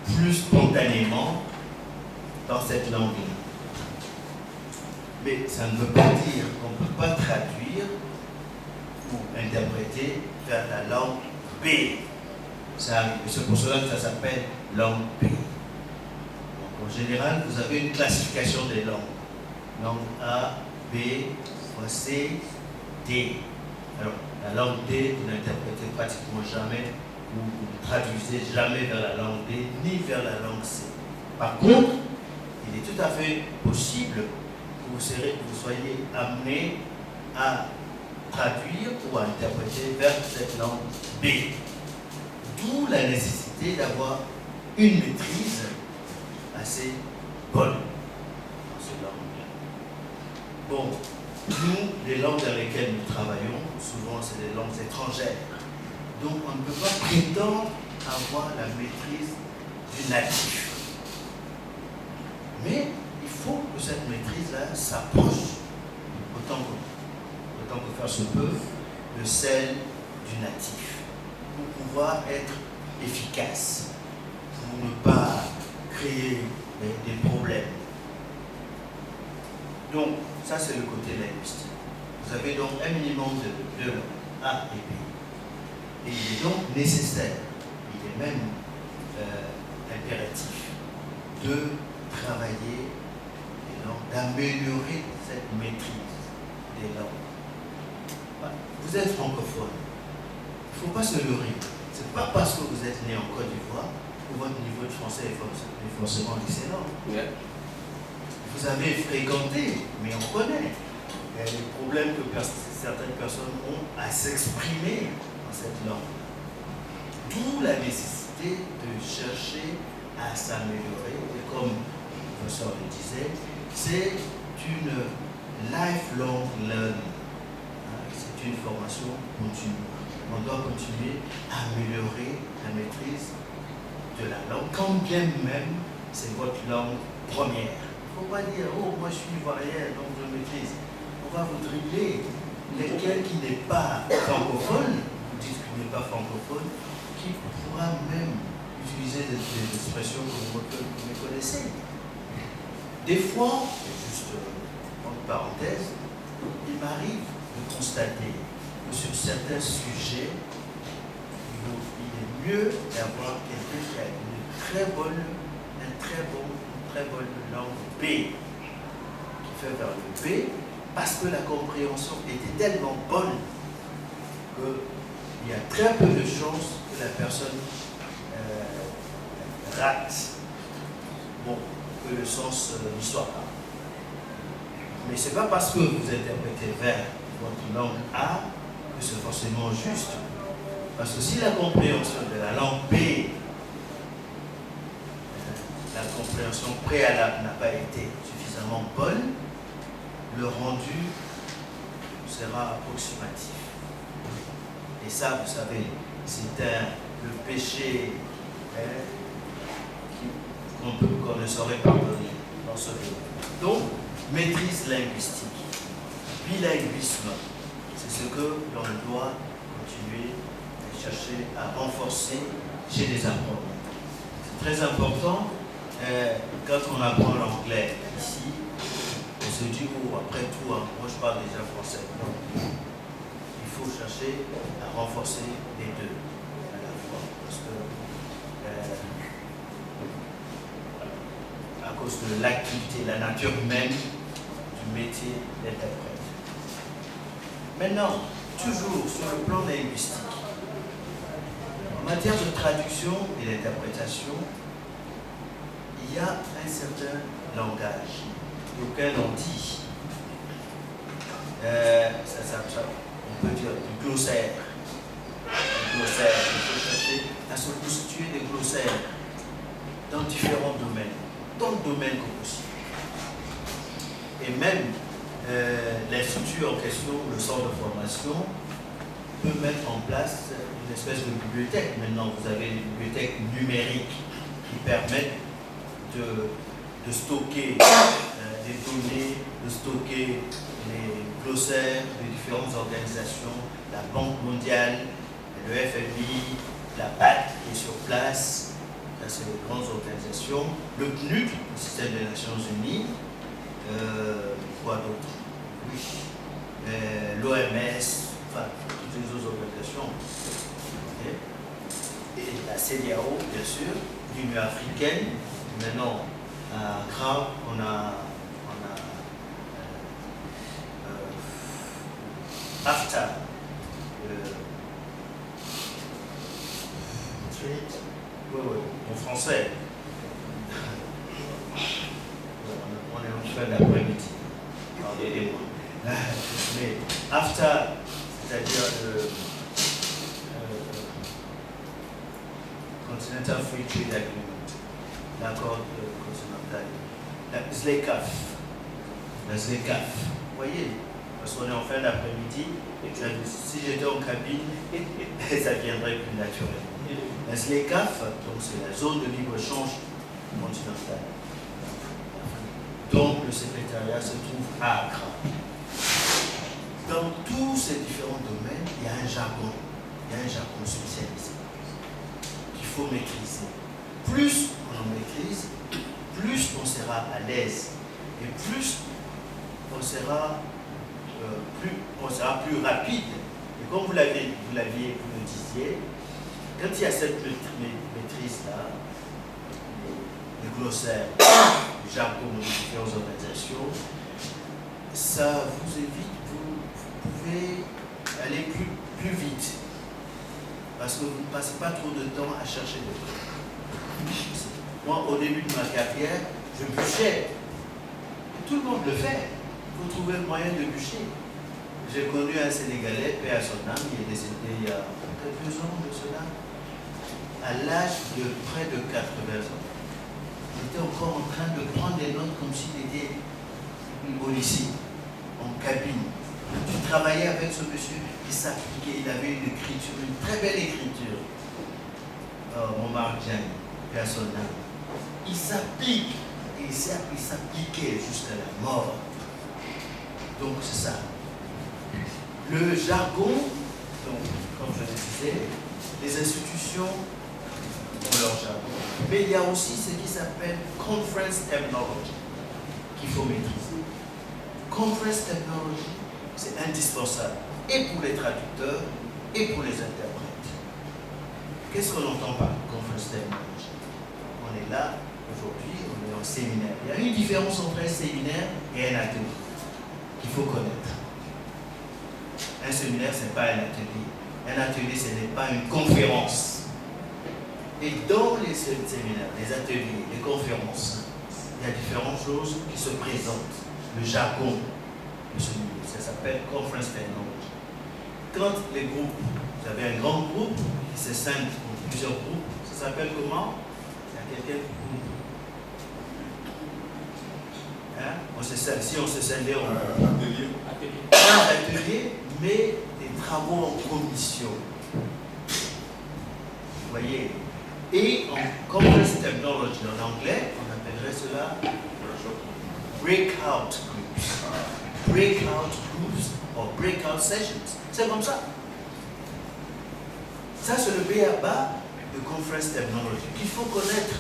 plus spontanément dans cette langue-là. Mais ça ne veut pas dire qu'on ne peut pas traduire ou interpréter vers la langue B. Ça arrive. C'est pour cela que ça s'appelle langue B. Donc, en général, vous avez une classification des langues. Langue A, B, C, D. Alors, la langue D, vous n'interprétez pratiquement jamais, ou vous ne traduisez jamais vers la langue D, ni vers la langue C. Par contre, il est tout à fait possible que vous soyez amené à traduire ou à interpréter vers cette langue B. D'où la nécessité d'avoir une maîtrise assez bonne dans cette langue-là. Bon, nous, les langues dans lesquelles nous travaillons, souvent c'est des langues étrangères. Donc on ne peut pas prétendre avoir la maîtrise du natif. Mais il faut que cette maîtrise-là s'approche, autant que faire se peut, de celle du natif, pour pouvoir être efficace, pour ne pas créer des problèmes. Donc, ça c'est le côté linguistique. Vous avez donc un minimum de 2 langues, A et B. Et il est donc nécessaire, il est même impératif, de travailler les langues, d'améliorer cette maîtrise des langues. Vous êtes francophone. Il ne faut pas se leurrer. Ce n'est pas parce que vous êtes né en Côte d'Ivoire que votre niveau de français est forcément excellent. Yeah. Vous avez fréquenté, mais on connaît les problèmes que certaines personnes ont à s'exprimer dans cette langue. D'où la nécessité de chercher à s'améliorer. Et comme le professeur le disait, c'est une lifelong learning. C'est une formation continue. On doit continuer à améliorer la maîtrise de la langue, quand bien même c'est votre langue première. Il ne faut pas dire, oh, moi je suis ivoirien, donc je maîtrise. On va vous dribbler. Lequel qui n'est pas francophone, vous dites qu'il n'est pas francophone, qui pourra même utiliser des expressions que vous connaissez. Des fois, juste entre parenthèses, il m'arrive de constater que sur certains sujets, il est mieux d'avoir quelqu'un qui a une très bonne langue B, qui fait vers le B, parce que la compréhension était tellement bonne qu'il y a très peu de chances que la personne rate, que le sens ne soit pas. Mais ce n'est pas parce que vous interprétez vers votre langue A que c'est forcément juste. Parce que si la compréhension de la langue B, la compréhension préalable n'a pas été suffisamment bonne, le rendu sera approximatif. Et ça, vous savez, c'est le péché qu'on ne saurait pardonner dans ce domaine. Donc, maîtrise linguistique, bilinguisme, c'est ce que l'on doit continuer à chercher à renforcer chez les apprenants. C'est très important, quand on apprend l'anglais ici, on se dit, oh, après tout, moi je parle déjà français. Non. Il faut chercher à renforcer les deux à la fois. Parce que, à cause de l'activité, la nature même du métier d'interprète. Maintenant, toujours sur le plan linguistique, en matière de traduction et d'interprétation, il y a un certain langage auquel on dit, on peut dire du glossaire. Il faut chercher à se constituer des glossaires dans différents domaines, dans le domaine que possible. Et même l'institut en question, le centre de formation, peut mettre en place une espèce de bibliothèque. Maintenant, vous avez des bibliothèques numériques qui permettent de stocker des données, de stocker les glossaires de différentes organisations, la Banque mondiale, le FMI, la BAC qui est sur place, c'est les grandes organisations, le PNUD, le système des Nations Unies, quoi d'autre? Oui, l'OMS, enfin, toutes les autres organisations. Et la CEDEAO, bien sûr, l'Union africaine. Maintenant, à Accra, on a AFTA, en français. On est en fin d'après-midi. Pardonnez-moi. Mais AFTA, c'est-à-dire le Continental Free Trade Agreement, l'accord continental, la ZLECAf, vous voyez, parce qu'on est en fin d'après-midi, et si j'étais en cabine, ça viendrait plus naturellement. La ZLECAf, donc c'est la zone de libre-échange continentale. Donc le secrétariat se trouve à Accra. Dans tous ces différents domaines, il y a un jargon spécialisé qu'il faut maîtriser. Plus on en maîtrise, plus on sera à l'aise et plus on sera plus rapide. Et comme vous le disiez, quand il y a cette maîtrise-là, les glossaires, les jargons de différentes organisations, ça vous évite, vous pouvez allez plus vite. Parce que vous ne passez pas trop de temps à chercher des trucs. Moi, au début de ma carrière, je bûchais. Tout le monde le fait. Il faut trouver le moyen de bûcher. J'ai connu un Sénégalais, paix à son âme, il est décédé il y a quelques ans de cela, à l'âge de près de 80 ans. Il était encore en train de prendre des notes comme s'il était policier, en cabine. Tu travaillais avec ce monsieur, il s'appliquait, il avait une écriture, une très belle écriture. Mon Marjan, paix à son âme. Il s'applique, et il s'appliquait jusqu'à la mort. Donc c'est ça. Le jargon, donc, comme je le disais, les institutions ont leur jargon. Mais il y a aussi ce qui s'appelle conference terminology qu'il faut maîtriser. Conference terminology, c'est indispensable, et pour les traducteurs, et pour les interprètes. Qu'est-ce qu'on entend par conference terminology? On est là, aujourd'hui, on est en séminaire. Il y a une différence entre un séminaire et un atelier qu'il faut connaître. Un séminaire, ce n'est pas un atelier. Un atelier, ce n'est pas une conférence. Et dans les séminaires, les ateliers, les conférences, il y a différentes choses qui se présentent. Le jargon de ce milieu, ça s'appelle conference terminology. Quand les groupes, vous avez un grand groupe qui se scinde en plusieurs groupes, ça s'appelle comment? Il y a quelqu'un groupe. Hein? Si on se scindait en atelier, mais des travaux en commission. Vous voyez? Et en conference terminology en anglais, on appellerait cela breakout groups. Breakout groups or breakout sessions. C'est comme ça. Ça, c'est le B.A.B.A. de conference terminology qu'il faut connaître.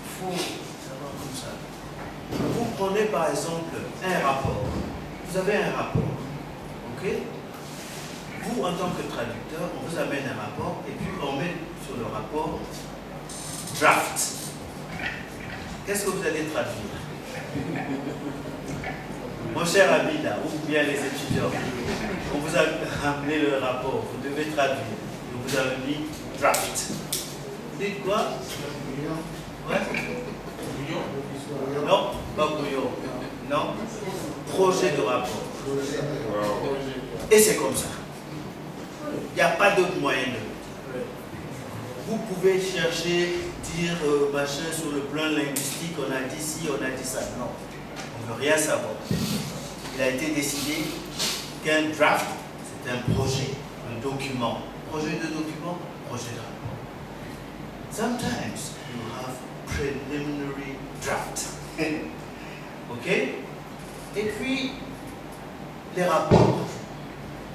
Il faut savoir comme ça. Vous prenez par exemple un rapport. Vous avez un rapport. Ok? Vous, en tant que traducteur, on vous amène un rapport et puis on met sur le rapport draft. Qu'est-ce que vous allez traduire? Mon cher ami là, ou bien les étudiants, on vous a amené le rapport, vous devez traduire. On vous a mis draft. Vous dites quoi? Ouais? Non, pas brouillon. Non, projet de rapport. Et c'est comme ça. Il n'y a pas d'autre moyen de le dire. Vous pouvez chercher, dire machin sur le plan linguistique, on a dit ci, on a dit ça. Non, on ne veut rien savoir. Il a été décidé qu'un draft, c'est un projet, un document. Projet de document, projet de rapport. Sometimes you have preliminary draft. Ok? Et puis, les rapports.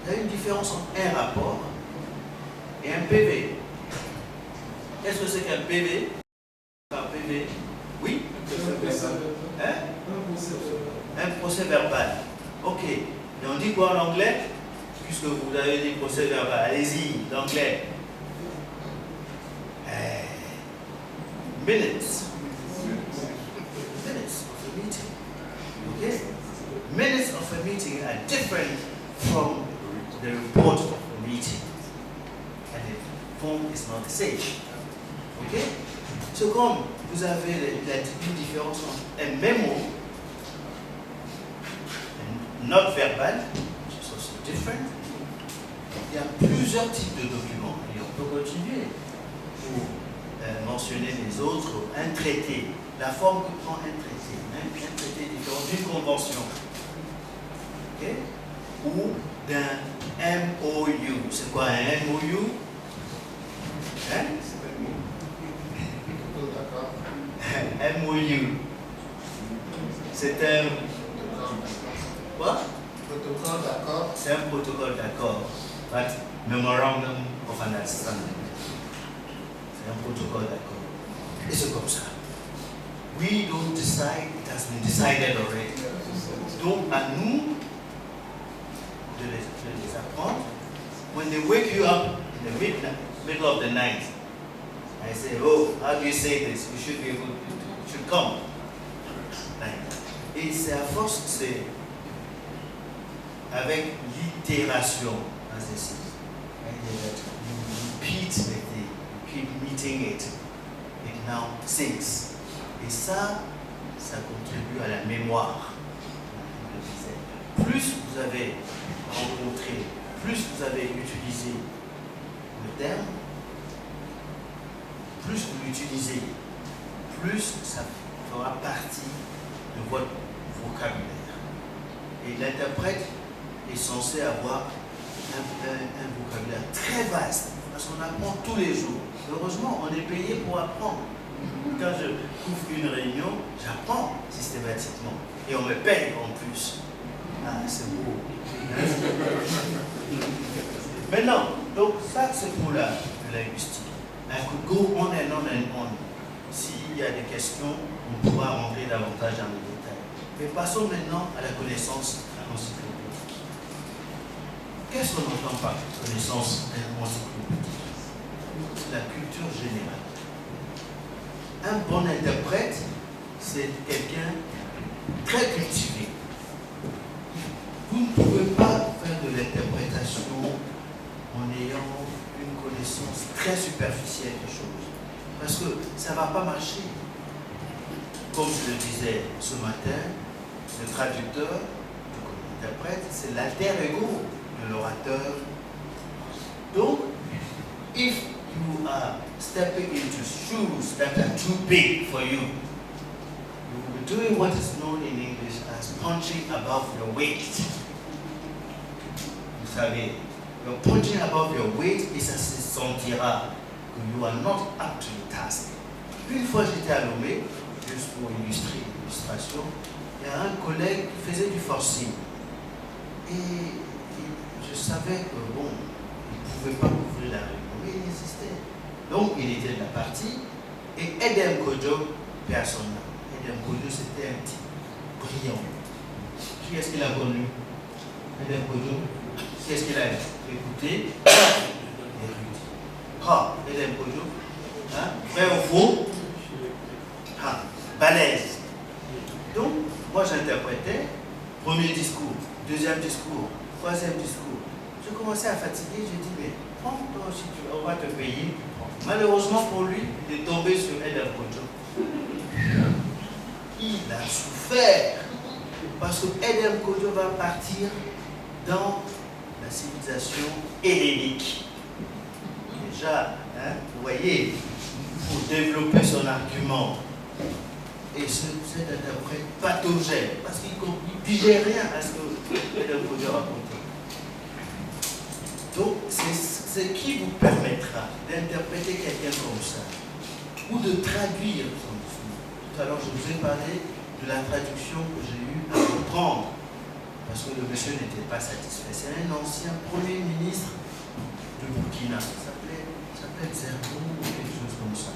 Il y a une différence entre un rapport et un PV. Qu'est-ce que c'est qu'un PV? Un PV? Oui? Hein? Un procès verbal. Ok. Et on dit quoi en anglais? Puisque vous avez dit procès verbal, allez-y, l'anglais. Minutes. Minutes of a meeting. Okay? Minutes of a meeting are different from the report of a meeting. And the form is not the same. Okay? So comme vous avez une différence entre un mémo, note verbale, which is also different. Il y a plusieurs types de documents et on peut continuer pour mentionner les autres. Un traité, la forme que prend un traité différent d'une convention, okay? Ou d'un MOU. C'est quoi un MOU? Hein? MOU. C'est un... Quoi? Protocole d'accord. C'est un protocole d'accord. But Memorandum of Understanding. C'est un protocole d'accord. Et c'est comme ça. We don't decide, it has been decided already. Donc à nous de les apprendre. When they wake you up in the middle of the night, I say, oh, how do you say this? You should be able to, you should come. Et c'est à force, c'est avec l'itération. as they say. And that you repeat the thing, you keep meeting it now sinks. Et ça contribue à la mémoire. Plus vous avez rencontré, plus vous avez utilisé le terme, plus vous l'utilisez, plus ça fera partie de votre vocabulaire. Et l'interprète est censé avoir un vocabulaire très vaste, parce qu'on apprend tous les jours. Heureusement, on est payé pour apprendre. Quand je couvre une réunion, j'apprends systématiquement. Et on me paye en plus. Ah, c'est beau. Maintenant, donc ça c'est pour la linguistique. I could go on and on and on. S'il y a des questions, on pourra rentrer davantage dans les détails. Mais passons maintenant à la connaissance encyclopédique. Qu'est-ce qu'on entend par connaissance encyclopédique? La culture générale. Un bon interprète, c'est quelqu'un très cultivé. Vous ne pouvez pas faire de l'interprétation en ayant une connaissance très superficielle des choses. Parce que ça ne va pas marcher. Comme je le disais ce matin, le traducteur, l'interprète, c'est l'alter ego de l'orateur. Donc, if you are stepping into shoes that are too big for you, you will be doing what is known in English as punching above your weight. Vous savez, you're punching above your weight et ça se sentira que you are not up to the task. Une fois j'étais à Lomé, juste pour illustrer l'illustration, il y a un collègue qui faisait du forcing. Et je savais que bon, il ne pouvait pas couvrir la réunion, mais il insistait. Donc il était de la partie et Edem Kojo, personne là. Edem Kojo c'était un type brillant. Qui est-ce qu'il a connu? Edem Kojo. Qui est-ce qu'il a écouté? Érudit. Ah, Edem Kojo. Hein? Vrai ou faux? Ah, balèze. Donc, moi j'interprétais premier discours, deuxième discours, troisième discours. Je commençais à fatiguer, j'ai dit, mais prends toi si tu veux, on va te payer. Malheureusement pour lui, il est tombé sur Edem Kojo. Il a souffert parce que Edem Kojo va partir dans la civilisation hellénique. Déjà, hein, vous voyez, pour développer son argument. Et cet interprète pathogène, parce qu'il ne digère rien à ce que Edem Kojo racontait. Donc, c'est ce qui vous permettra d'interpréter quelqu'un comme ça, ou de traduire son discours. Tout à l'heure, je vous ai parlé de la traduction que j'ai eu à reprendre, parce que le monsieur n'était pas satisfait. C'est un ancien premier ministre de Burkina, il s'appelait Zerbo ou quelque chose comme ça.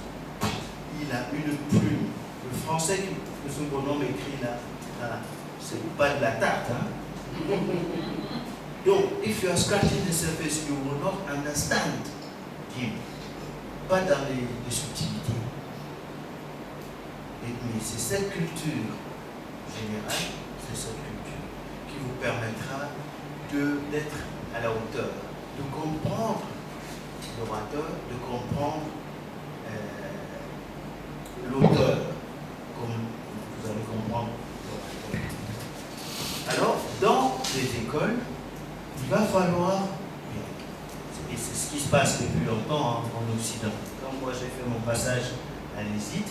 Il a une plume. Le français que ce bonhomme écrit là, c'est pas de la tarte, hein? Donc, if you are scratching the surface, you will not understand him. Pas dans les subtilités. Mais c'est cette culture générale, c'est cette culture qui vous permettra d'être à la hauteur, de comprendre l'orateur, de comprendre l'auteur, comme vous allez comprendre l'orateur. Alors, dans les écoles, il va falloir, et c'est ce qui se passe depuis longtemps en Occident. Quand moi j'ai fait mon passage à l'ESIT,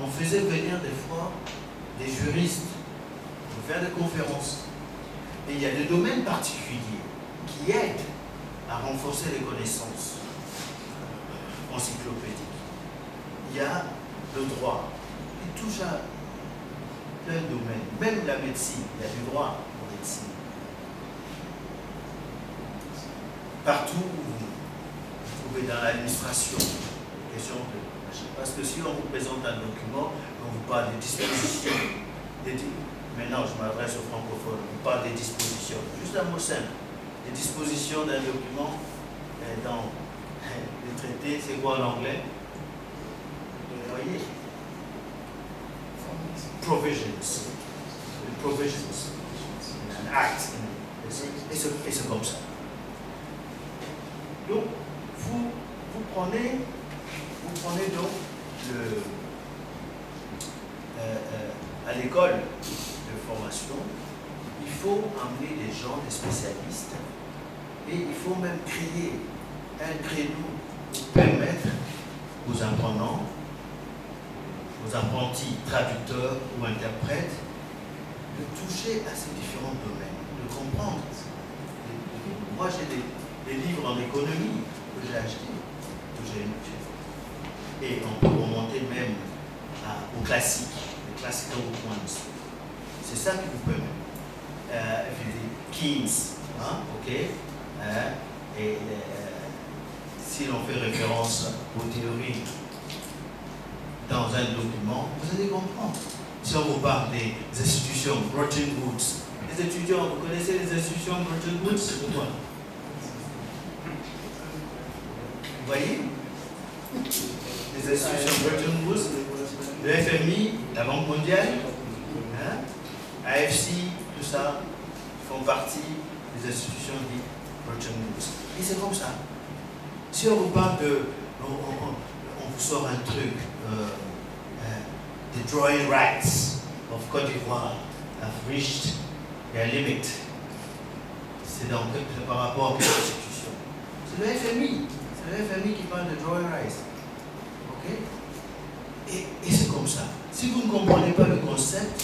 on faisait venir des fois des juristes pour faire des conférences. Et il y a des domaines particuliers qui aident à renforcer les connaissances encyclopédiques. Il y a le droit, qui touche à plein de domaines. Même la médecine, il y a du droit en médecine. Partout où vous trouvez dans l'administration, question de. Parce que si on vous présente un document, on vous parle des dispositions. Maintenant, je m'adresse aux francophones, on parle des dispositions. Juste un mot simple. Les dispositions d'un document dans les traités, c'est quoi en anglais? Vous voyez? Provisions. Provisions. Un acte. Et c'est comme ça. Donc, vous prenez donc à l'école de formation, il faut emmener des gens, des spécialistes, et il faut même créer un créneau pour permettre aux apprenants, aux apprentis traducteurs ou interprètes de toucher à ces différents domaines, de comprendre. Moi, j'ai des livres en économie que j'ai achetés, que j'ai et on peut remonter même aux classiques, les classical ones. C'est ça qui vous permet. Keynes, hein, ok, et si l'on fait référence aux théories dans un document, vous allez comprendre. Si on vous parle des institutions Bretton Woods, les étudiants, vous connaissez les institutions Bretton Woods, c'est quoi? Vous voyez? Les institutions Bretton Woods, le FMI, la Banque mondiale, hein, AFC, tout ça, font partie des institutions dites Bretton Woods. Et c'est comme ça. Si on vous parle de... On vous sort un truc, the drawing rights of Côte d'Ivoire have reached their limit. C'est par rapport à quelle institution? C'est le FMI. C'est le FMI qui parle de drawing rights. Ok? Et c'est comme ça. Si vous ne comprenez pas le concept,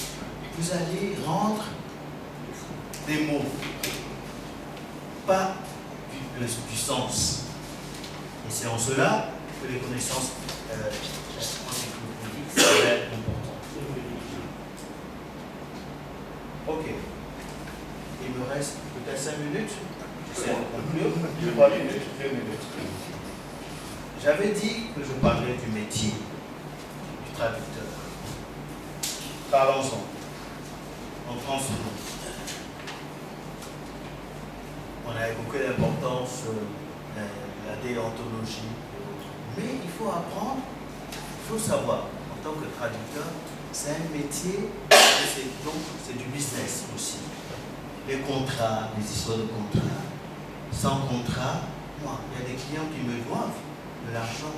vous allez rendre des mots, pas du sens. Et c'est en cela que les connaissances encyclopédiques sont très importantes. Ok. Il me reste peut-être 5 minutes. J'essaie de conclure. 3 minutes, 2 minutes. J'avais dit que je parlerais du métier du traducteur. Parlons-en. En 30 secondes. On a évoqué l'importance de la déontologie. Mais il faut apprendre, il faut savoir, en tant que traducteur, c'est un métier, donc c'est du business aussi. Les contrats, les histoires de contrats. Sans contrat, moi, il y a des clients qui me doivent de l'argent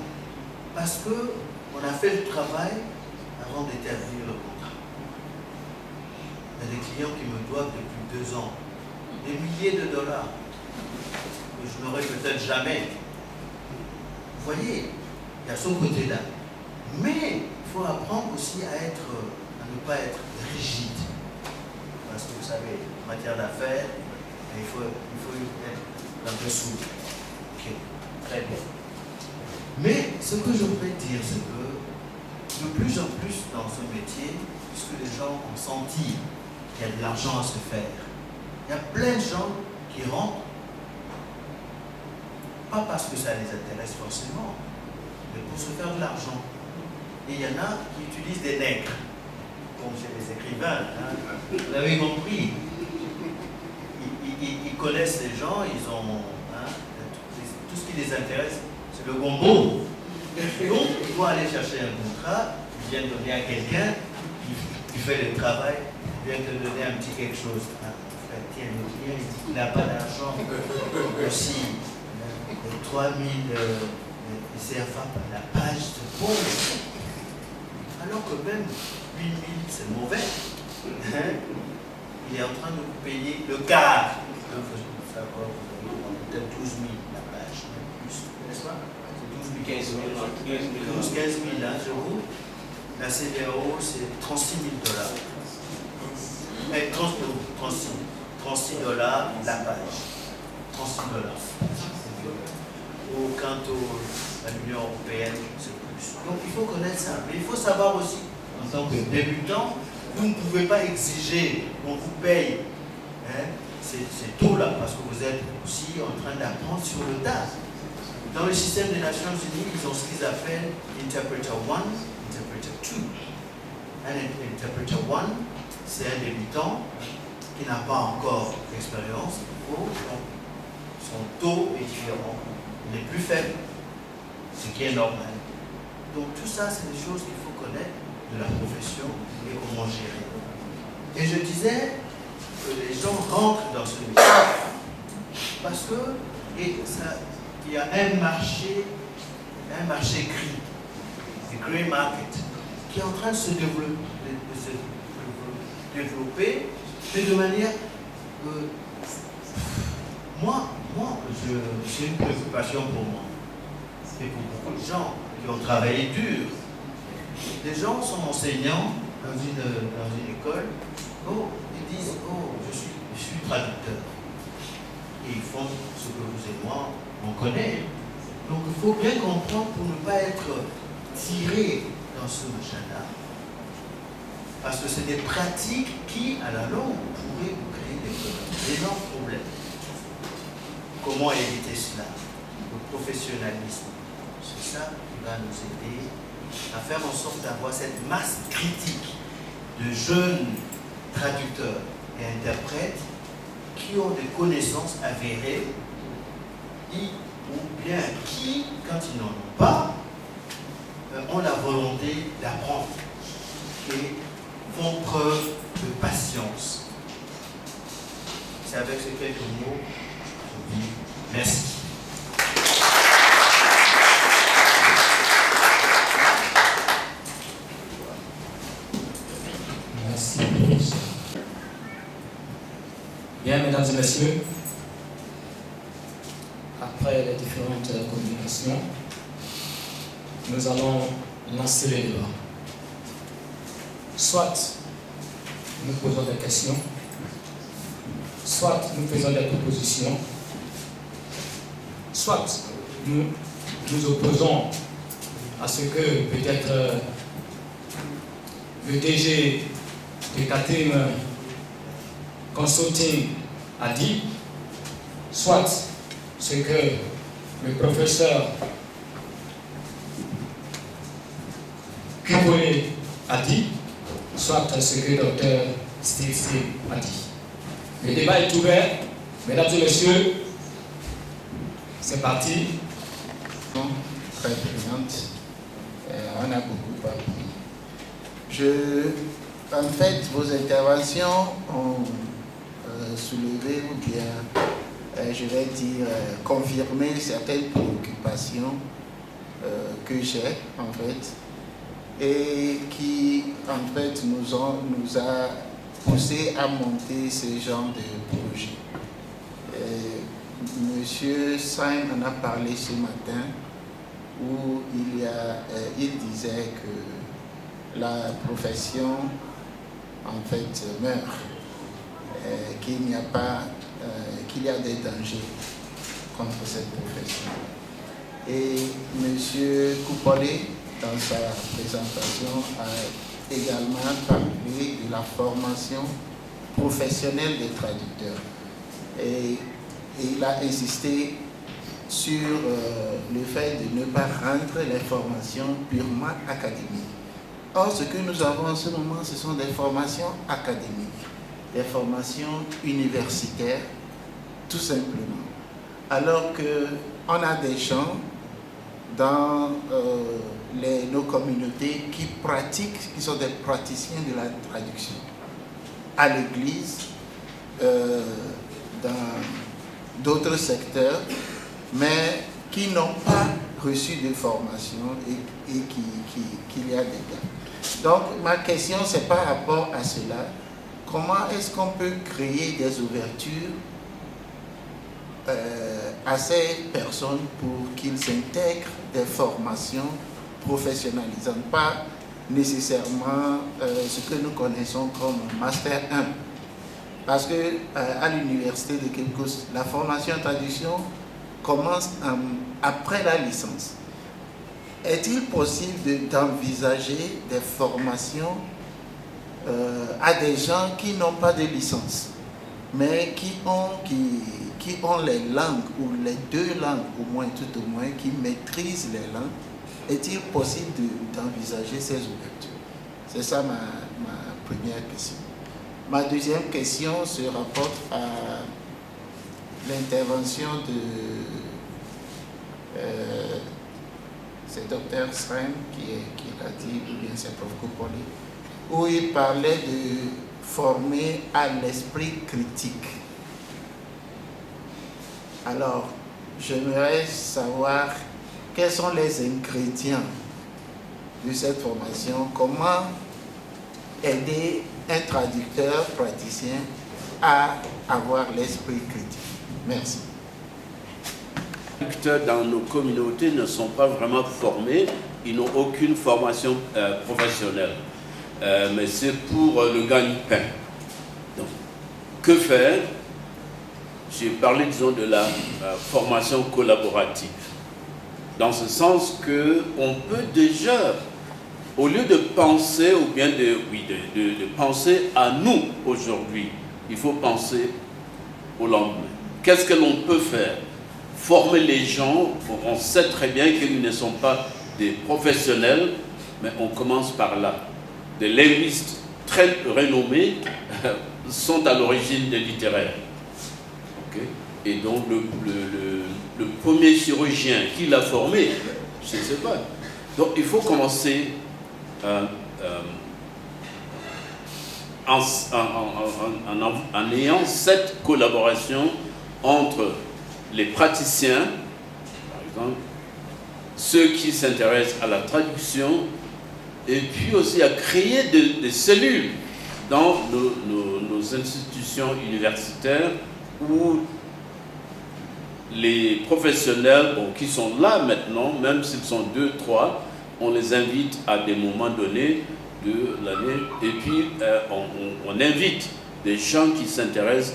parce qu'on a fait le travail avant d'établir le contrat. Il y a des clients qui me doivent depuis 2 ans des milliers de dollars que je n'aurai peut-être jamais. Vous voyez, il y a ce côté-là. Mais il faut apprendre aussi à ne pas être rigide. Parce que vous savez, en matière d'affaires, il faut être un peu souple. Ok, très bien. Mais ce que je voudrais dire, c'est que de plus en plus dans ce métier, puisque les gens ont senti qu'il y a de l'argent à se faire, il y a plein de gens qui rentrent, pas parce que ça les intéresse forcément, mais pour se faire de l'argent. Et il y en a qui utilisent des nègres, comme chez les écrivains, hein. Vous l'avez compris. Ils connaissent les gens, ils ont tout ce qui les intéresse, c'est le gombo. Donc, ils vont aller chercher un contrat, ils viennent donner à quelqu'un qui fait le travail, ils viennent te donner un petit quelque chose. Tiens, le client, il dit qu'il n'a pas d'argent aussi. 3000 CFA par la page de pauvre. Alors que même 8000, c'est mauvais. Hein? Il est en train de vous payer le quart. Peut-être 12 000 la page, même plus, n'est-ce pas? C'est 12 000, 15 000 hein, euros. La CDAO, c'est 36 000 $. Mais 36 $ la page. 36 $. Quant à l'Union européenne, c'est plus. Donc il faut connaître ça. Mais il faut savoir aussi, en tant que débutant, vous ne pouvez pas exiger qu'on vous paye ces taux-là, parce que vous êtes aussi en train d'apprendre sur le tas. Dans le système des Nations Unies, ils ont ce qu'ils appellent Interpreter 1, Interpreter 2. Un Interpreter 1, c'est un débutant qui n'a pas encore d'expérience. Son taux est différent. Il est plus faible, ce qui est normal. Donc tout ça, c'est des choses qu'il faut connaître de la profession et comment gérer. Et je disais que les gens rentrent dans ce métier parce que, et ça, il y a un marché gris, le grey market, qui est en train de se développer, mais de manière... c'est une préoccupation pour moi. Et pour beaucoup de gens qui ont travaillé dur. Des gens sont enseignants dans une école, ils disent, je suis traducteur. Et ils font ce que vous et moi, on connaît. Donc il faut bien comprendre pour ne pas être tiré dans ce machin-là. Parce que c'est des pratiques qui, à la longue, pourraient vous créer d'énormes problèmes. Comment éviter cela? Le professionnalisme. C'est ça qui va nous aider à faire en sorte d'avoir cette masse critique de jeunes traducteurs et interprètes qui ont des connaissances avérées ou bien qui, quand ils n'en ont pas, ont la volonté d'apprendre et font preuve de patience. C'est avec ces quelques mots que je dis merci. Merci. Bien, mesdames et messieurs, après les différentes communications, nous allons lancer les débats. Soit nous posons des questions, soit nous faisons des propositions, soit nous nous opposons à ce que peut-être le DG de Katim Consulting a dit, soit ce que le professeur Kubole a dit, soit ce que le docteur Steve a dit. Le débat est ouvert. Mesdames et messieurs, c'est parti. Très brillante. On a beaucoup appris. En fait, vos interventions ont soulevé ou bien, je vais dire, confirmé certaines préoccupations que j'ai, en fait, et qui, en fait, nous a poussé à monter ce genre de projet. Monsieur Syme en a parlé ce matin, où il disait que la profession, en fait, meurt, qu'il y a des dangers contre cette profession. Et monsieur Kubole, dans sa présentation, a également parlé de la formation professionnelle des traducteurs. Et il a insisté sur le fait de ne pas rendre les formations purement académiques. Or, ce que nous avons en ce moment, ce sont des formations académiques, des formations universitaires, tout simplement. Alors qu'on a des gens dans nos communautés qui sont des praticiens de la traduction, à l'église, dans d'autres secteurs, mais qui n'ont pas reçu de formation et qu'il y a des gaps. Donc, ma question, c'est par rapport à cela. Comment est-ce qu'on peut créer des ouvertures à ces personnes pour qu'ils intègrent des formations professionnalisantes, pas nécessairement ce que nous connaissons comme Master 1. Parce que à l'université de Cape Coast, la formation en traduction commence après la licence. Est-il possible d'envisager des formations à des gens qui n'ont pas de licence, mais qui ont les langues, ou les deux langues au moins, tout au moins, qui maîtrisent les langues? Est-il possible d'envisager ces ouvertures? C'est ça ma première question. Ma deuxième question se rapporte à l'intervention de c'est Dr. Sren qui l'a dit, ou bien c'est Prof. Kubole, où il parlait de former à l'esprit critique. Alors, j'aimerais savoir quels sont les ingrédients de cette formation, comment aider un traducteur praticien à avoir l'esprit critique. Merci. Les traducteurs dans nos communautés ne sont pas vraiment formés, ils n'ont aucune formation professionnelle, mais c'est pour le gagne-pain. Donc, que faire? J'ai parlé, disons, de la formation collaborative, dans ce sens qu'on peut déjà, au lieu de penser, ou bien de penser à nous aujourd'hui, il faut penser au lendemain. Qu'est-ce que l'on peut faire? Former les gens, on sait très bien qu'ils ne sont pas des professionnels, mais on commence par là. Des linguistes très renommés sont à l'origine des littéraires. Okay? Et donc le premier chirurgien qui l'a formé, je ne sais pas. Donc il faut commencer en ayant cette collaboration entre les praticiens, par exemple, ceux qui s'intéressent à la traduction, et puis aussi à créer des cellules dans nos institutions universitaires où les professionnels qui sont là maintenant, même s'ils sont 2, 3, on les invite à des moments donnés de l'année, et puis on invite des gens qui s'intéressent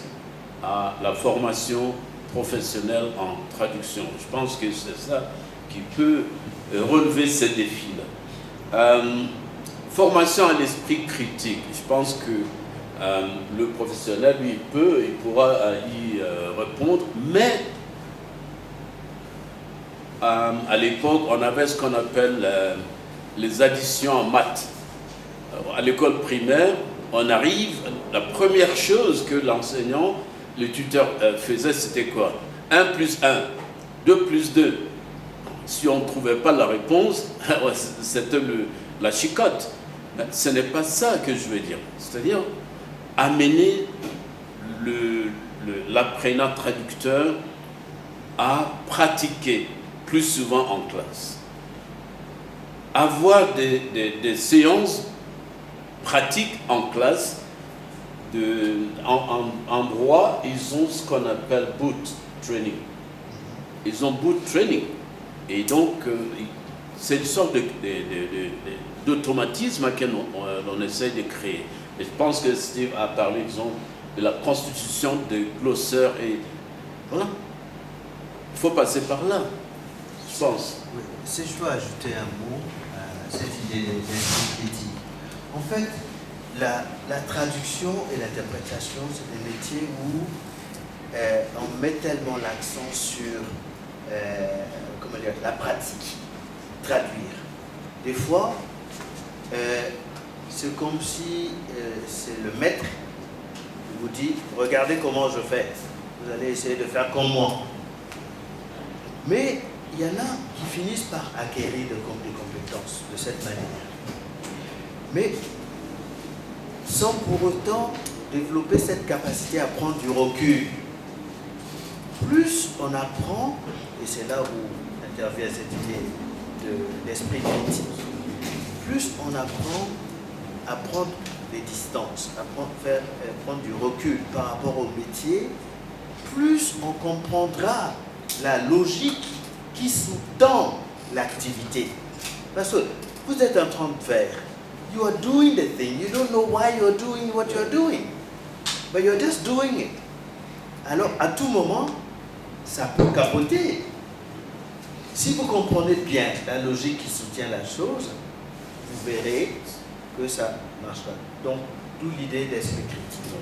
à la formation professionnelle en traduction. Je pense que c'est ça qui peut relever ces défis-là. Formation à l'esprit critique. Je pense que le professionnel, lui, il pourra y répondre, mais à l'époque, on avait ce qu'on appelle les additions en maths. Alors, à l'école primaire, on arrive, la première chose que l'enseignant, le tuteur faisait, c'était quoi? 1 plus 1, 2 plus 2. Si on ne trouvait pas la réponse, c'était la chicotte. Mais ce n'est pas ça que je veux dire. C'est-à-dire amener l'apprenant traducteur à pratiquer plus souvent en classe. Avoir des séances pratiques en classe. En droit, ils ont ce qu'on appelle boot training. Ils ont boot training. Et donc, c'est une sorte d'automatisme qu'on essaie de créer. Et je pense que Steve a parlé, disons, de la constitution des glossaires. Et voilà. Il faut passer par là, je pense. Oui. Si je dois ajouter un mot à cette idée d'esprit critique. En fait, la traduction et l'interprétation, c'est des métiers où on met tellement l'accent sur la pratique, traduire. Des fois, c'est comme si c'est le maître qui vous dit « Regardez comment je fais, vous allez essayer de faire comme moi ». Mais il y en a qui finissent par acquérir des compétences de cette manière. Mais sans pour autant développer cette capacité à prendre du recul. Plus on apprend, et c'est là où intervient cette idée d'esprit critique, plus on apprend à prendre des distances, à prendre du recul par rapport au métier, plus on comprendra la logique qui sous-tend l'activité. Parce que vous êtes en train de faire, you are doing the thing, you don't know why you're doing what you're doing, but you're just doing it. Alors, à tout moment, ça peut capoter. Si vous comprenez bien la logique qui soutient la chose, vous verrez que ça marche pas. Donc, d'où l'idée d'esprit critique.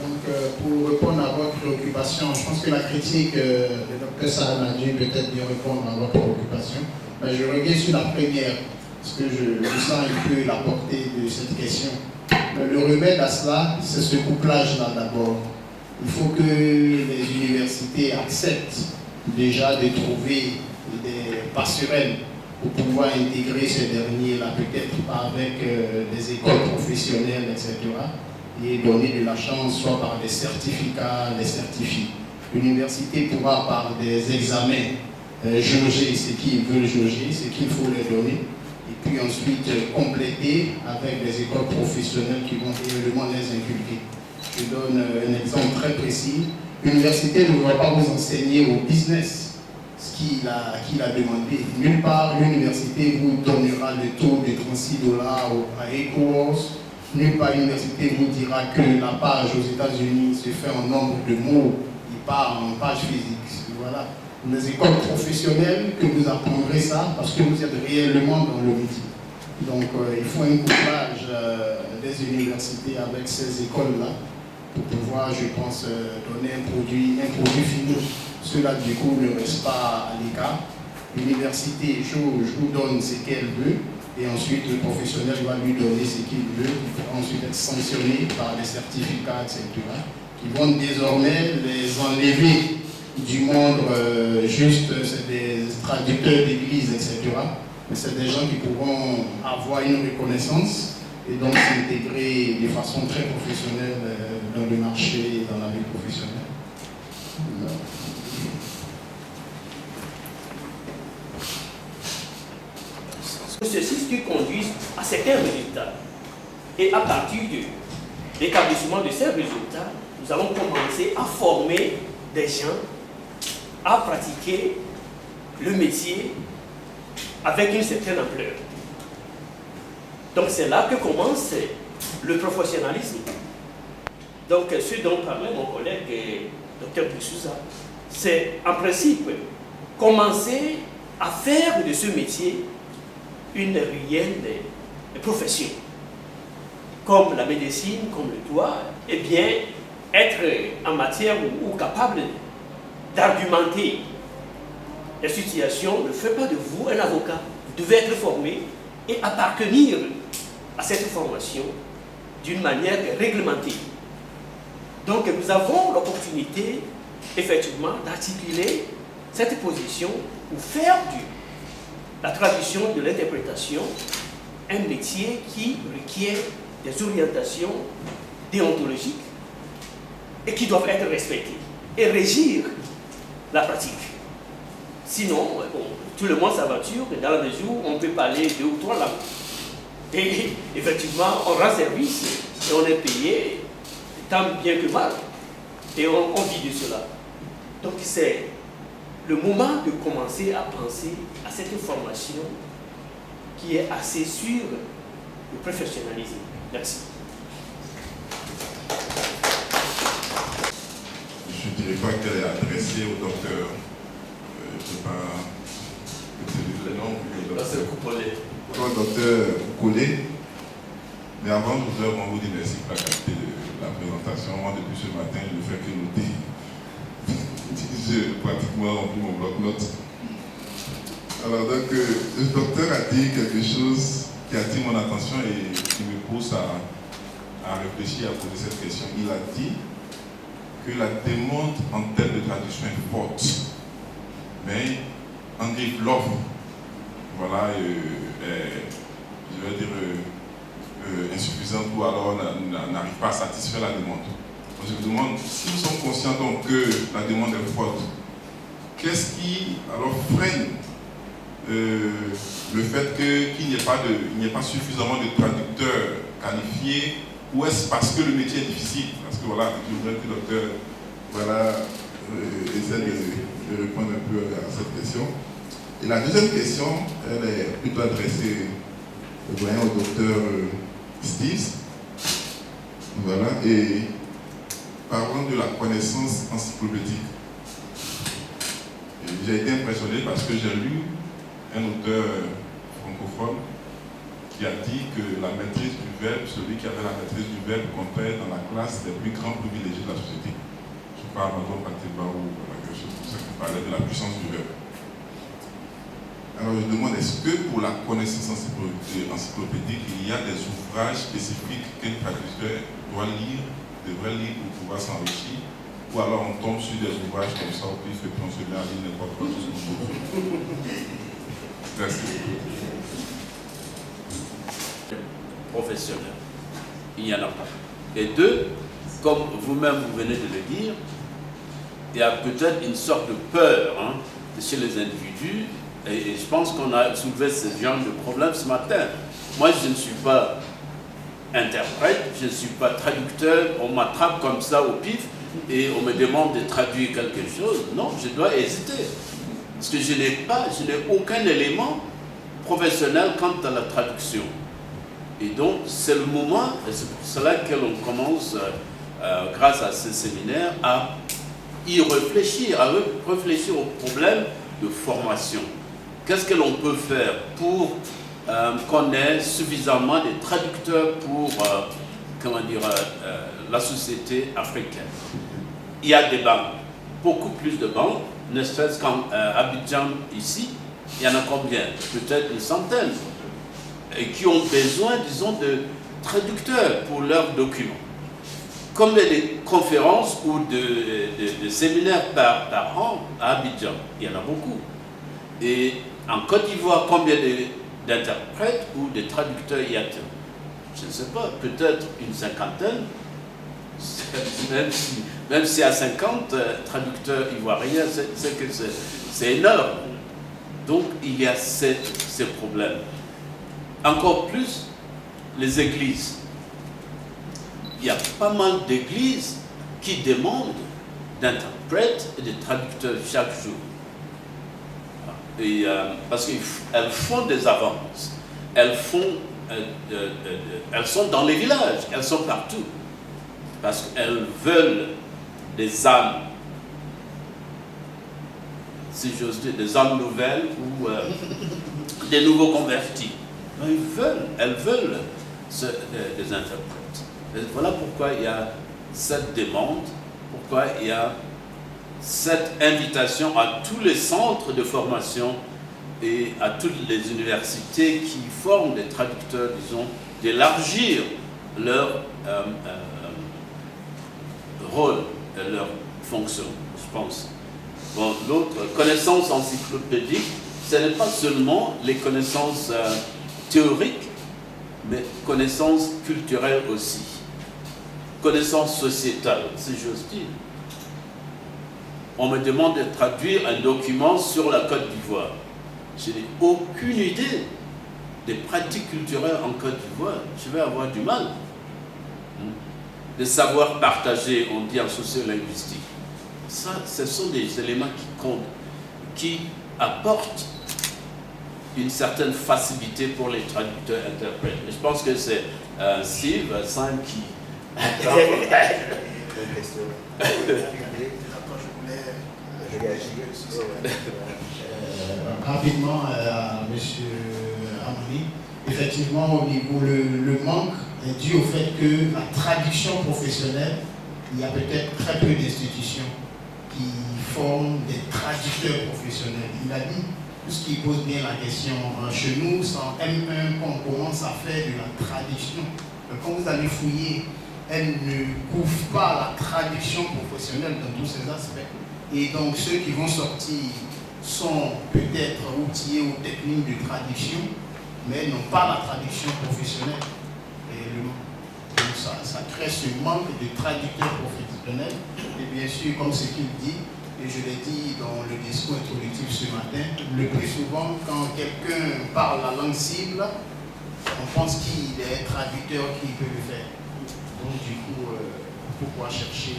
Donc, pour répondre à votre préoccupation, je pense que la critique, le docteur Salam a dû peut-être bien répondre à votre préoccupation. Mais je reviens sur la première, parce que je sens un peu la portée de cette question. Le remède à cela, c'est ce couplage-là d'abord. Il faut que les universités acceptent déjà de trouver des passerelles pour pouvoir intégrer ces derniers-là, peut-être pas avec des écoles professionnelles, etc. et donner de la chance soit par des certificats, des certifiés. L'université pourra par des examens jauger ce qu'ils veulent jauger, ce qu'il faut leur donner, et puis ensuite compléter avec des écoles professionnelles qui vont réellement les inculquer. Je donne un exemple très précis. L'université ne va pas vous enseigner au business ce qu'il a demandé. Nulle part, l'université vous donnera le taux de $36 à ECOWAS. Nulle part, l'université vous dira que la page aux États-Unis se fait en nombre de mots, il part en page physique. Voilà. Les écoles professionnelles que vous apprendrez ça parce que vous êtes réellement dans le métier. Donc, il faut un couplage des universités avec ces écoles-là pour pouvoir, je pense, donner un produit fini. Cela, du coup, ne reste pas à l'écart. L'université, je vous donne ce qu'elle veut, et ensuite le professionnel va lui donner ce qu'il veut. Il pourra ensuite être sanctionné par des certificats, etc., qui vont désormais les enlever du monde juste, c'est des traducteurs d'église, etc. Mais c'est des gens qui pourront avoir une reconnaissance et donc s'intégrer de façon très professionnelle dans le marché et dans la vie professionnelle. Ceci ce qui conduit à certains résultats. Et à partir de l'établissement de ces résultats, nous allons commencer à former des gens à pratiquer le métier avec une certaine ampleur. Donc c'est là que commence le professionnalisme. Donc ce dont parlait mon collègue Dr Boussouza, c'est en principe commencer à faire de ce métier une réelle profession. Comme la médecine, comme le droit, eh bien, être en matière ou capable d'argumenter la situation ne fait pas de vous un avocat. Vous devez être formé et appartenir à cette formation d'une manière réglementée. Donc nous avons l'opportunité effectivement d'articuler cette position ou faire la traduction de l'interprétation un métier qui requiert des orientations déontologiques et qui doivent être respectées et régir la pratique. Sinon, bon, tout le monde s'aventure dans la mesure où on peut parler 2 ou 3 langues. Et effectivement, on rend service et on est payé tant bien que mal. Et on vit de cela. Donc c'est le moment de commencer à penser à cette formation qui est axée sur le professionnalisme. Merci. Je ne dirais pas qu'elle est adressée au docteur. Je ne sais pas le nom. Au docteur Collet. Mais avant, je voudrais vraiment vous dire merci pour la qualité de la présentation. Moi, depuis ce matin, je ne fais que noter. J'ai pratiquement rempli mon bloc-notes. Alors donc, le docteur a dit quelque chose qui attire mon attention et qui me pousse à réfléchir, à poser cette question. Il a dit que la demande en termes de traduction est forte, mais en griffe l'offre, voilà, je vais dire insuffisante ou alors n'arrive pas à satisfaire la demande. Donc je me demande, si nous sommes conscients donc que la demande est forte, qu'est-ce qui alors freine le fait qu'il n'y ait pas suffisamment de traducteurs qualifiés, ou est-ce parce que le métier est difficile? Parce que voilà, je voudrais que le docteur essaie de répondre un peu à cette question. Et la deuxième question, elle est plutôt adressée au docteur Steves. Voilà, et parlons de la connaissance encyclopédique. J'ai été impressionné parce que j'ai lu un auteur francophone qui a dit que la maîtrise du verbe, celui qui avait la maîtrise du verbe, comptait dans la classe des plus grands privilégiés de la société. Je parle d'Antoine Patiba ou quelque chose comme ça qui parlait de la puissance du verbe. Alors je demande, est-ce que pour la connaissance encyclopédique, il y a des ouvrages spécifiques qu'un traducteur devrait lire pour pouvoir s'enrichir, ou alors on tombe sur des ouvrages comme ça, puis on se met à lire n'importe quoi, tout ce qu'on veut. Merci. Professionnel, il n'y en a pas. Et deux, comme vous-même vous venez de le dire, il y a peut-être une sorte de peur chez les individus, et je pense qu'on a soulevé ce genre de problème ce matin. Moi, je ne suis pas interprète, je ne suis pas traducteur, on m'attrape comme ça au pif et on me demande de traduire quelque chose. Non, je dois hésiter. Parce que je n'ai aucun élément professionnel quant à la traduction. Et donc, c'est le moment, et c'est pour cela que l'on commence, grâce à ce séminaire, à y réfléchir, aux problèmes de formation. Qu'est-ce que l'on peut faire pour qu'on ait suffisamment de traducteurs pour la société africaine? Il y a des banques, beaucoup plus de banques, ne serait-ce qu'à Abidjan ici, il y en a combien? Peut-être une centaine, et qui ont besoin, disons, de traducteurs pour leurs documents. Comme des conférences ou de séminaires par an à Abidjan, il y en a beaucoup. Et en Côte d'Ivoire, combien d'interprètes ou de traducteurs y a-t-il? Je ne sais pas, peut-être une cinquantaine, même si à 50 traducteurs ivoiriens, c'est énorme. Donc il y a ces problèmes. Encore plus, les églises. Il y a pas mal d'églises qui demandent d'interprètes et de traducteurs chaque jour. Et, parce qu'elles font des avances. Elles sont dans les villages, elles sont partout. Parce qu'elles veulent des âmes, si j'ose dire, des âmes nouvelles ou des nouveaux convertis. Elles veulent des interprètes. Et voilà pourquoi il y a cette demande, pourquoi il y a cette invitation à tous les centres de formation et à toutes les universités qui forment des traducteurs, disons, d'élargir leur rôle et leur fonction, je pense. Bon, l'autre, connaissance encyclopédique, ce n'est pas seulement les connaissances théoriques, mais connaissances culturelles aussi. Connaissances sociétales, si j'ose dire. On me demande de traduire un document sur la Côte d'Ivoire. Je n'ai aucune idée des pratiques culturelles en Côte d'Ivoire. Je vais avoir du mal. De savoir partager, on dit en sociolinguistique. Ça, ce sont des éléments qui comptent, qui apportent une certaine facilité pour les traducteurs interprètes. Et je pense que c'est Steve, Sam qui... Rapidement à M. Amani, effectivement, au niveau le manque est dû au fait que la traduction professionnelle, il y a peut-être très peu d'institutions qui forment des traducteurs professionnels. Il a dit, tout ce qui pose bien la question, chez nous, c'est en M1 qu'on commence à faire de la traduction. Quand vous allez fouiller, elle ne couvre pas la traduction professionnelle dans tous ces aspects. Et donc ceux qui vont sortir sont peut-être outillés aux techniques de traduction, mais n'ont pas la traduction professionnelle. Et donc ça crée ce manque de traducteurs professionnels. Et bien sûr, comme ce qu'il dit, et je l'ai dit dans le discours introductif ce matin, le plus souvent, quand quelqu'un parle la langue cible, on pense qu'il est traducteur qui peut le faire. Donc du coup, pourquoi chercher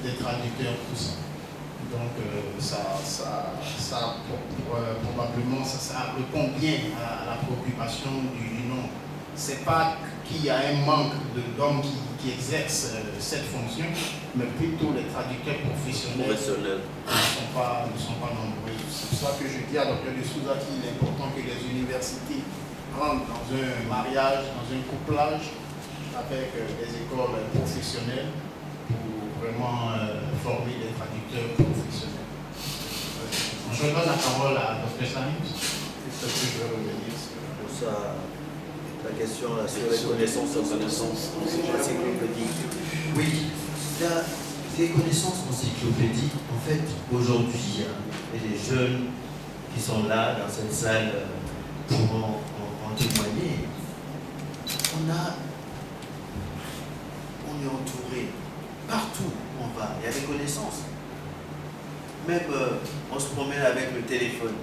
des traducteurs, tout ça. Donc probablement ça répond bien à la préoccupation du nombre. C'est pas qu'il y a un manque d'hommes qui exercent cette fonction, mais plutôt les traducteurs professionnels ne sont pas nombreux. C'est pour ça que je dis à Dr. De Souza qu'il est important que les universités rentrent dans un mariage, dans un couplage avec des écoles professionnelles pour vraiment former des traducteurs professionnels. Je donne la parole à Dr. Salim. C'est ce que je vais revenir sur ça. La question là, sur les connaissances encyclopédiques. Oui, les connaissances encyclopédiques, en fait, aujourd'hui, et les jeunes qui sont là, dans cette salle, pourront en témoigner. on est entouré. Partout où on va, il y a des connaissances. Même on se promène avec le téléphone.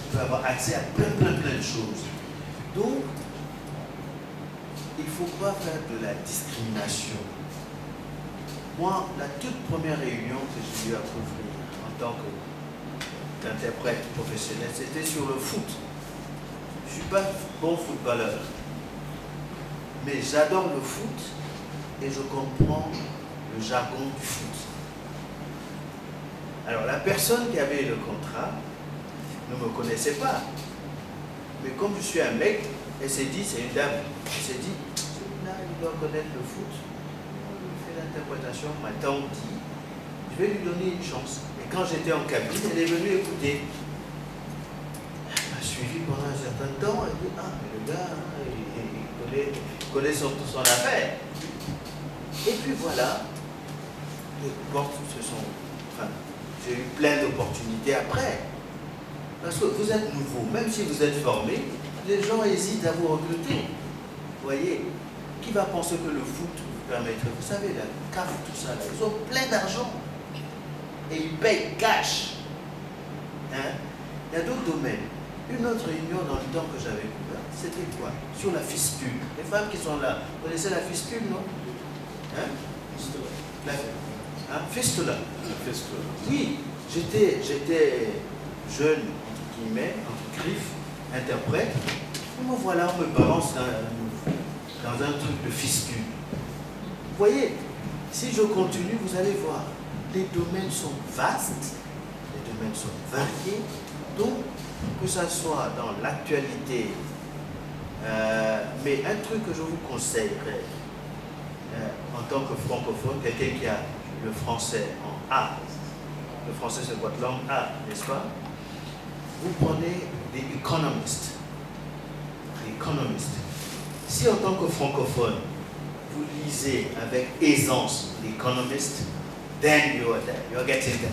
On peut avoir accès à plein de choses. Donc, il ne faut pas faire de la discrimination. Moi, la toute première réunion que j'ai eu à couvrir en tant qu'interprète professionnel, c'était sur le foot. Je ne suis pas bon footballeur, mais j'adore le foot et je comprends le jargon du foot. Alors, la personne qui avait le contrat ne me connaissait pas. Mais comme je suis un mec, elle s'est dit, c'est une dame, elle s'est dit, celui-là, il doit connaître le foot. Il fait l'interprétation, ma tante dit, je vais lui donner une chance. Et quand j'étais en cabine, elle est venue écouter. Elle m'a suivi pendant un certain temps, elle dit, ah, mais le gars, il connaît son affaire. Et puis voilà, les portes se sont... Enfin, j'ai eu plein d'opportunités après. Parce que vous êtes nouveau, même si vous êtes formé, les gens hésitent à vous recruter. Vous voyez, qui va penser que le foot vous permettrait? Vous savez, la CAF, tout ça, là, ils ont plein d'argent. Et ils payent cash. Hein? Il y a d'autres domaines. Une autre réunion dans le temps que j'avais couvert, c'était quoi? Sur la fistule. Les femmes qui sont là, vous connaissez la fistule, non? Hein? Fistula. Oui, j'étais jeune, entre guillemets, entre griffes, interprète. Et me voilà, on me balance dans un truc de fistule. Vous voyez, si je continue, vous allez voir, les domaines sont vastes, les domaines sont variés. Donc, que ça soit dans l'actualité, mais un truc que je vous conseillerais, en tant que francophone, quelqu'un qui a le français en A, le français c'est votre langue A, n'est-ce pas? Vous prenez des économistes. Si en tant que francophone, vous lisez avec aisance l'économiste, then you're getting there.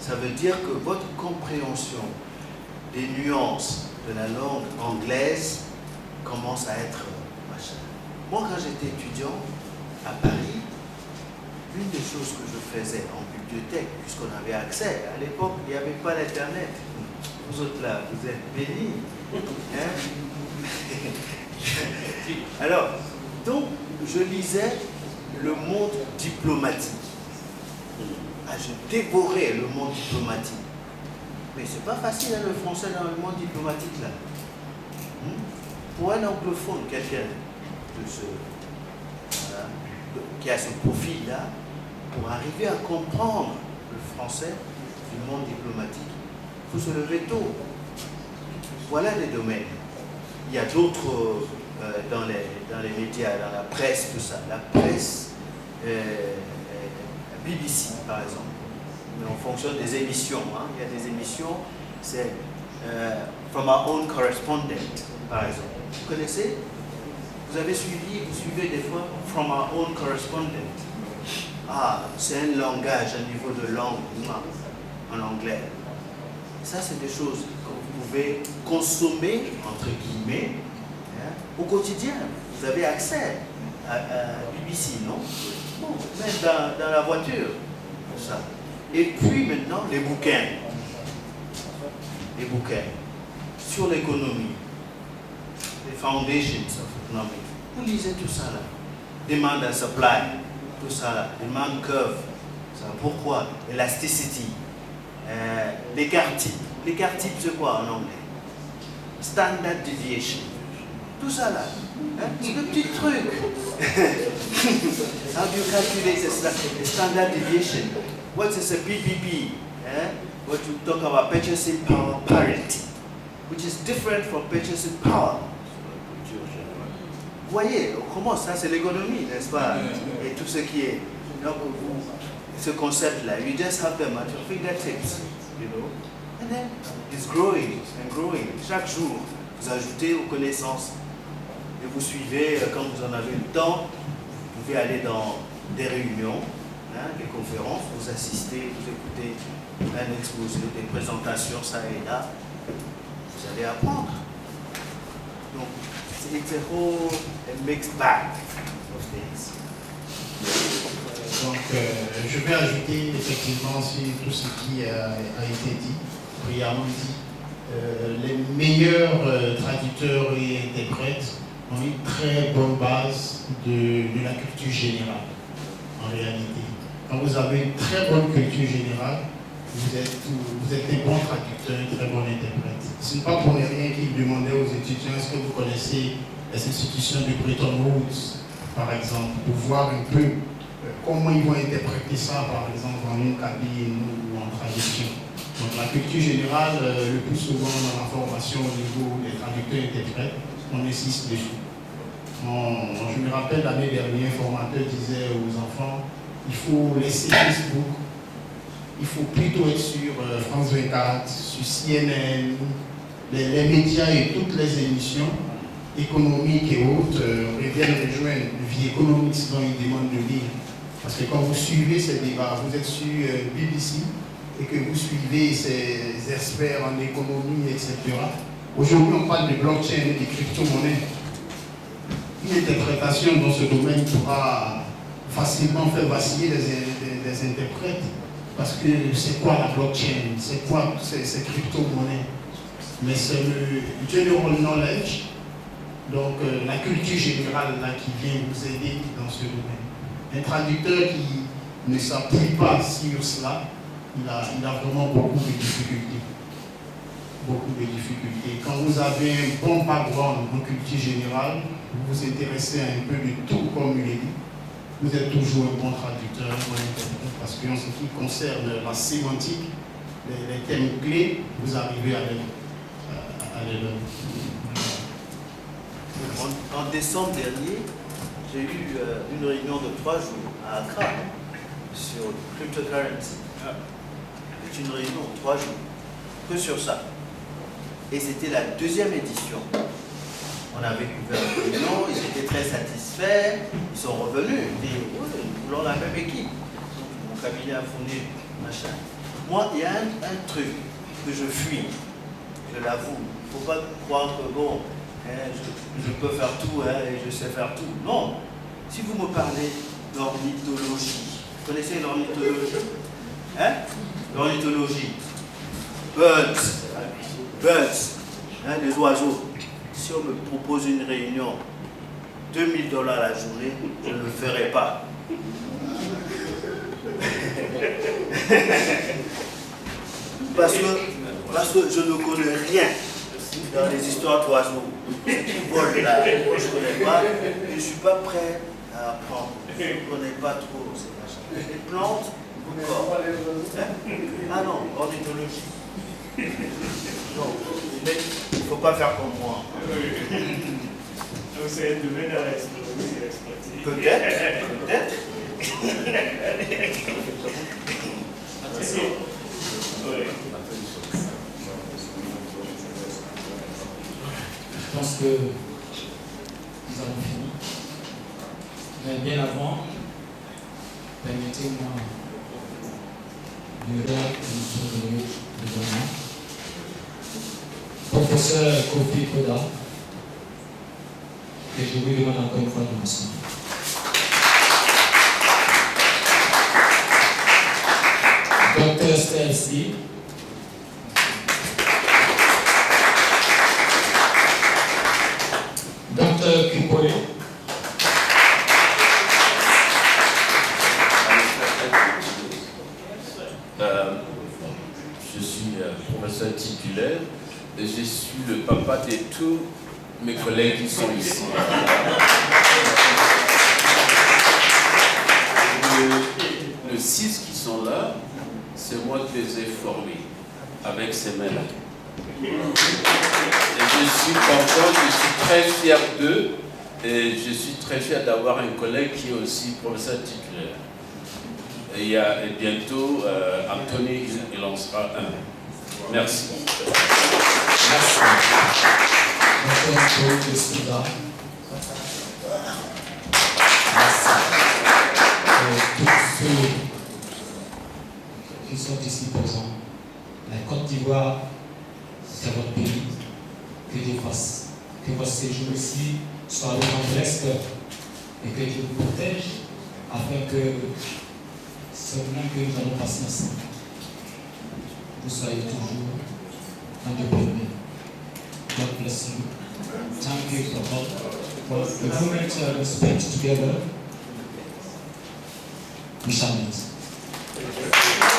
Ça veut dire que votre compréhension des nuances de la langue anglaise commence à être machin. Moi, quand j'étais étudiant à Paris, l'une des choses que je faisais en bibliothèque, puisqu'on avait accès, à l'époque, il n'y avait pas d'Internet. Vous autres là, vous êtes bénis. Hein? Alors, donc, je lisais le monde diplomatique. Ah, je dévorais le monde diplomatique. Mais c'est pas facile, hein, le français dans le monde diplomatique là. Pour un anglophone, quelqu'un qui a ce profil-là, pour arriver à comprendre le français du monde diplomatique, il faut se lever tôt. Voilà les domaines. Il y a d'autres dans les médias, dans la presse, tout ça. La presse, BBC par exemple. Mais on fonctionne des émissions. Hein. Il y a des émissions, c'est From Our Own Correspondent, par exemple. Vous connaissez? Vous suivez des fois From Our Own Correspondent. Ah, c'est un langage, un niveau de langue en anglais. Ça, c'est des choses que vous pouvez consommer, entre guillemets, hein, au quotidien. Vous avez accès à BBC, non? Bon, même dans la voiture, ça. Et puis maintenant, les bouquins. Les bouquins sur l'économie. Les foundations of economics. Vous lisez tout ça là. Demand and supply. Tout ça là. Demand curve. Ça, pourquoi? Elasticity. L'écart type. L'écart type, c'est quoi en anglais? Standard deviation. Tout ça là. Hein? C'est le petit truc. How do you calculate the standard deviation? What is a PPP? What you talk about purchasing power parity, which is different from purchasing power. Vous voyez, on commence, ça c'est l'économie, n'est-ce pas? Et tout ce qui est. Donc, ce concept-là, you just have them at your fingertips, you know? And then it's growing and growing. Chaque jour, vous ajoutez aux connaissances. Et vous suivez, quand vous en avez le temps, vous pouvez aller dans des réunions, hein, des conférences, vous assistez, vous écoutez un exposé, des présentations, ça et là. Vous allez apprendre. Donc, it's a whole mixed bag of things. Donc, je vais ajouter effectivement sur tout ce qui a été dit, brillamment dit. Les meilleurs traducteurs et interprètes ont une très bonne base de la culture générale, en réalité. Quand vous avez une très bonne culture générale, vous êtes un bon traducteur, un très bon interprète. Ce n'est pas pour rien qu'il demandait aux étudiants est-ce que vous connaissez les institutions de Bretton Woods, par exemple, pour voir un peu comment ils vont interpréter ça, par exemple, en une cabine ou en traduction. Donc la culture générale, le plus souvent dans la formation au niveau des traducteurs-interprètes, on insiste dessus. Je me rappelle l'année dernière, un formateur disait aux enfants, il faut laisser Facebook, il faut plutôt être sur France 24, sur CNN, les médias et toutes les émissions économiques et autres reviennent rejoindre le vie économique dont ils demandent de lire. Parce que quand vous suivez ces débats, vous êtes sur BBC et que vous suivez ces experts en économie, etc. Aujourd'hui, on parle de blockchain et de crypto-monnaies. Une interprétation dans ce domaine pourra facilement faire vaciller des interprètes. Parce que c'est quoi la blockchain? C'est quoi ces crypto-monnaies? Mais c'est le general knowledge, donc la culture générale là, qui vient vous aider dans ce domaine. Un traducteur qui ne s'appuie pas sur cela, il a vraiment beaucoup de difficultés. Beaucoup de difficultés. Quand vous avez un bon background en culture générale, vous vous intéressez à un peu de tout comme il est dit, vous êtes toujours un bon traducteur, un bon interprète, parce qu'en ce qui concerne la sémantique, les thèmes clés, vous arrivez à les lever. En décembre dernier, j'ai eu une réunion de 3 jours à Accra sur cryptocurrency. C'est une réunion de 3 jours, que sur ça. Et c'était la 2e édition. On avait ouvert une réunion, ils étaient très satisfaits, ils sont revenus, ils disaient, oui, nous voulons la même équipe. Donc, mon cabinet a fourni, machin. Moi, il y a un truc que je fuis, je l'avoue. Il ne faut pas croire que, bon, je peux faire tout et je sais faire tout. Non. Si vous me parlez d'ornithologie, vous connaissez l'ornithologie? L'ornithologie. Birds, les oiseaux. Si on me propose une réunion, $2000 la journée, je ne le ferai pas. Parce que je ne connais rien dans les histoires d'oiseaux. Ceux qui volent là, je ne connais pas, je ne suis pas prêt à apprendre. Je ne connais pas trop ces machins. Les plantes, encore. Ah non, ornithologie. Non, mais il ne faut pas faire comme moi. Donc c'est un domaine à exploiter. Peut-être. Je pense que nous avons fini. Mais bien avant, permettez-moi de rendre une soirée devant moi. Professeur Kofi Koda, et je vous demande encore une fois de m'asseoir. Dr. Stelsi, Dr. Kipole, je suis professeur titulaire et je suis le papa de tous mes collègues qui sont ici. Les 6 qui sont là, c'est moi qui les ai formés avec ces mains-là. Et je suis content, je suis très fier d'eux et je suis très fier d'avoir un collègue qui est aussi professeur titulaire. Et bientôt, Anthony, il en sera un. Merci. merci. Dr. Claude Souda, merci. Et tous ceux qui sont ici présents, la Côte d'Ivoire, c'est votre pays. Que Dieu fasse que votre séjour ici soit rocambolesque et que Dieu vous protège afin que ce moment que nous allons passer ensemble, vous soyez toujours en Dieu béni. God bless you. Thank you for the moment we spent together. We shall meet.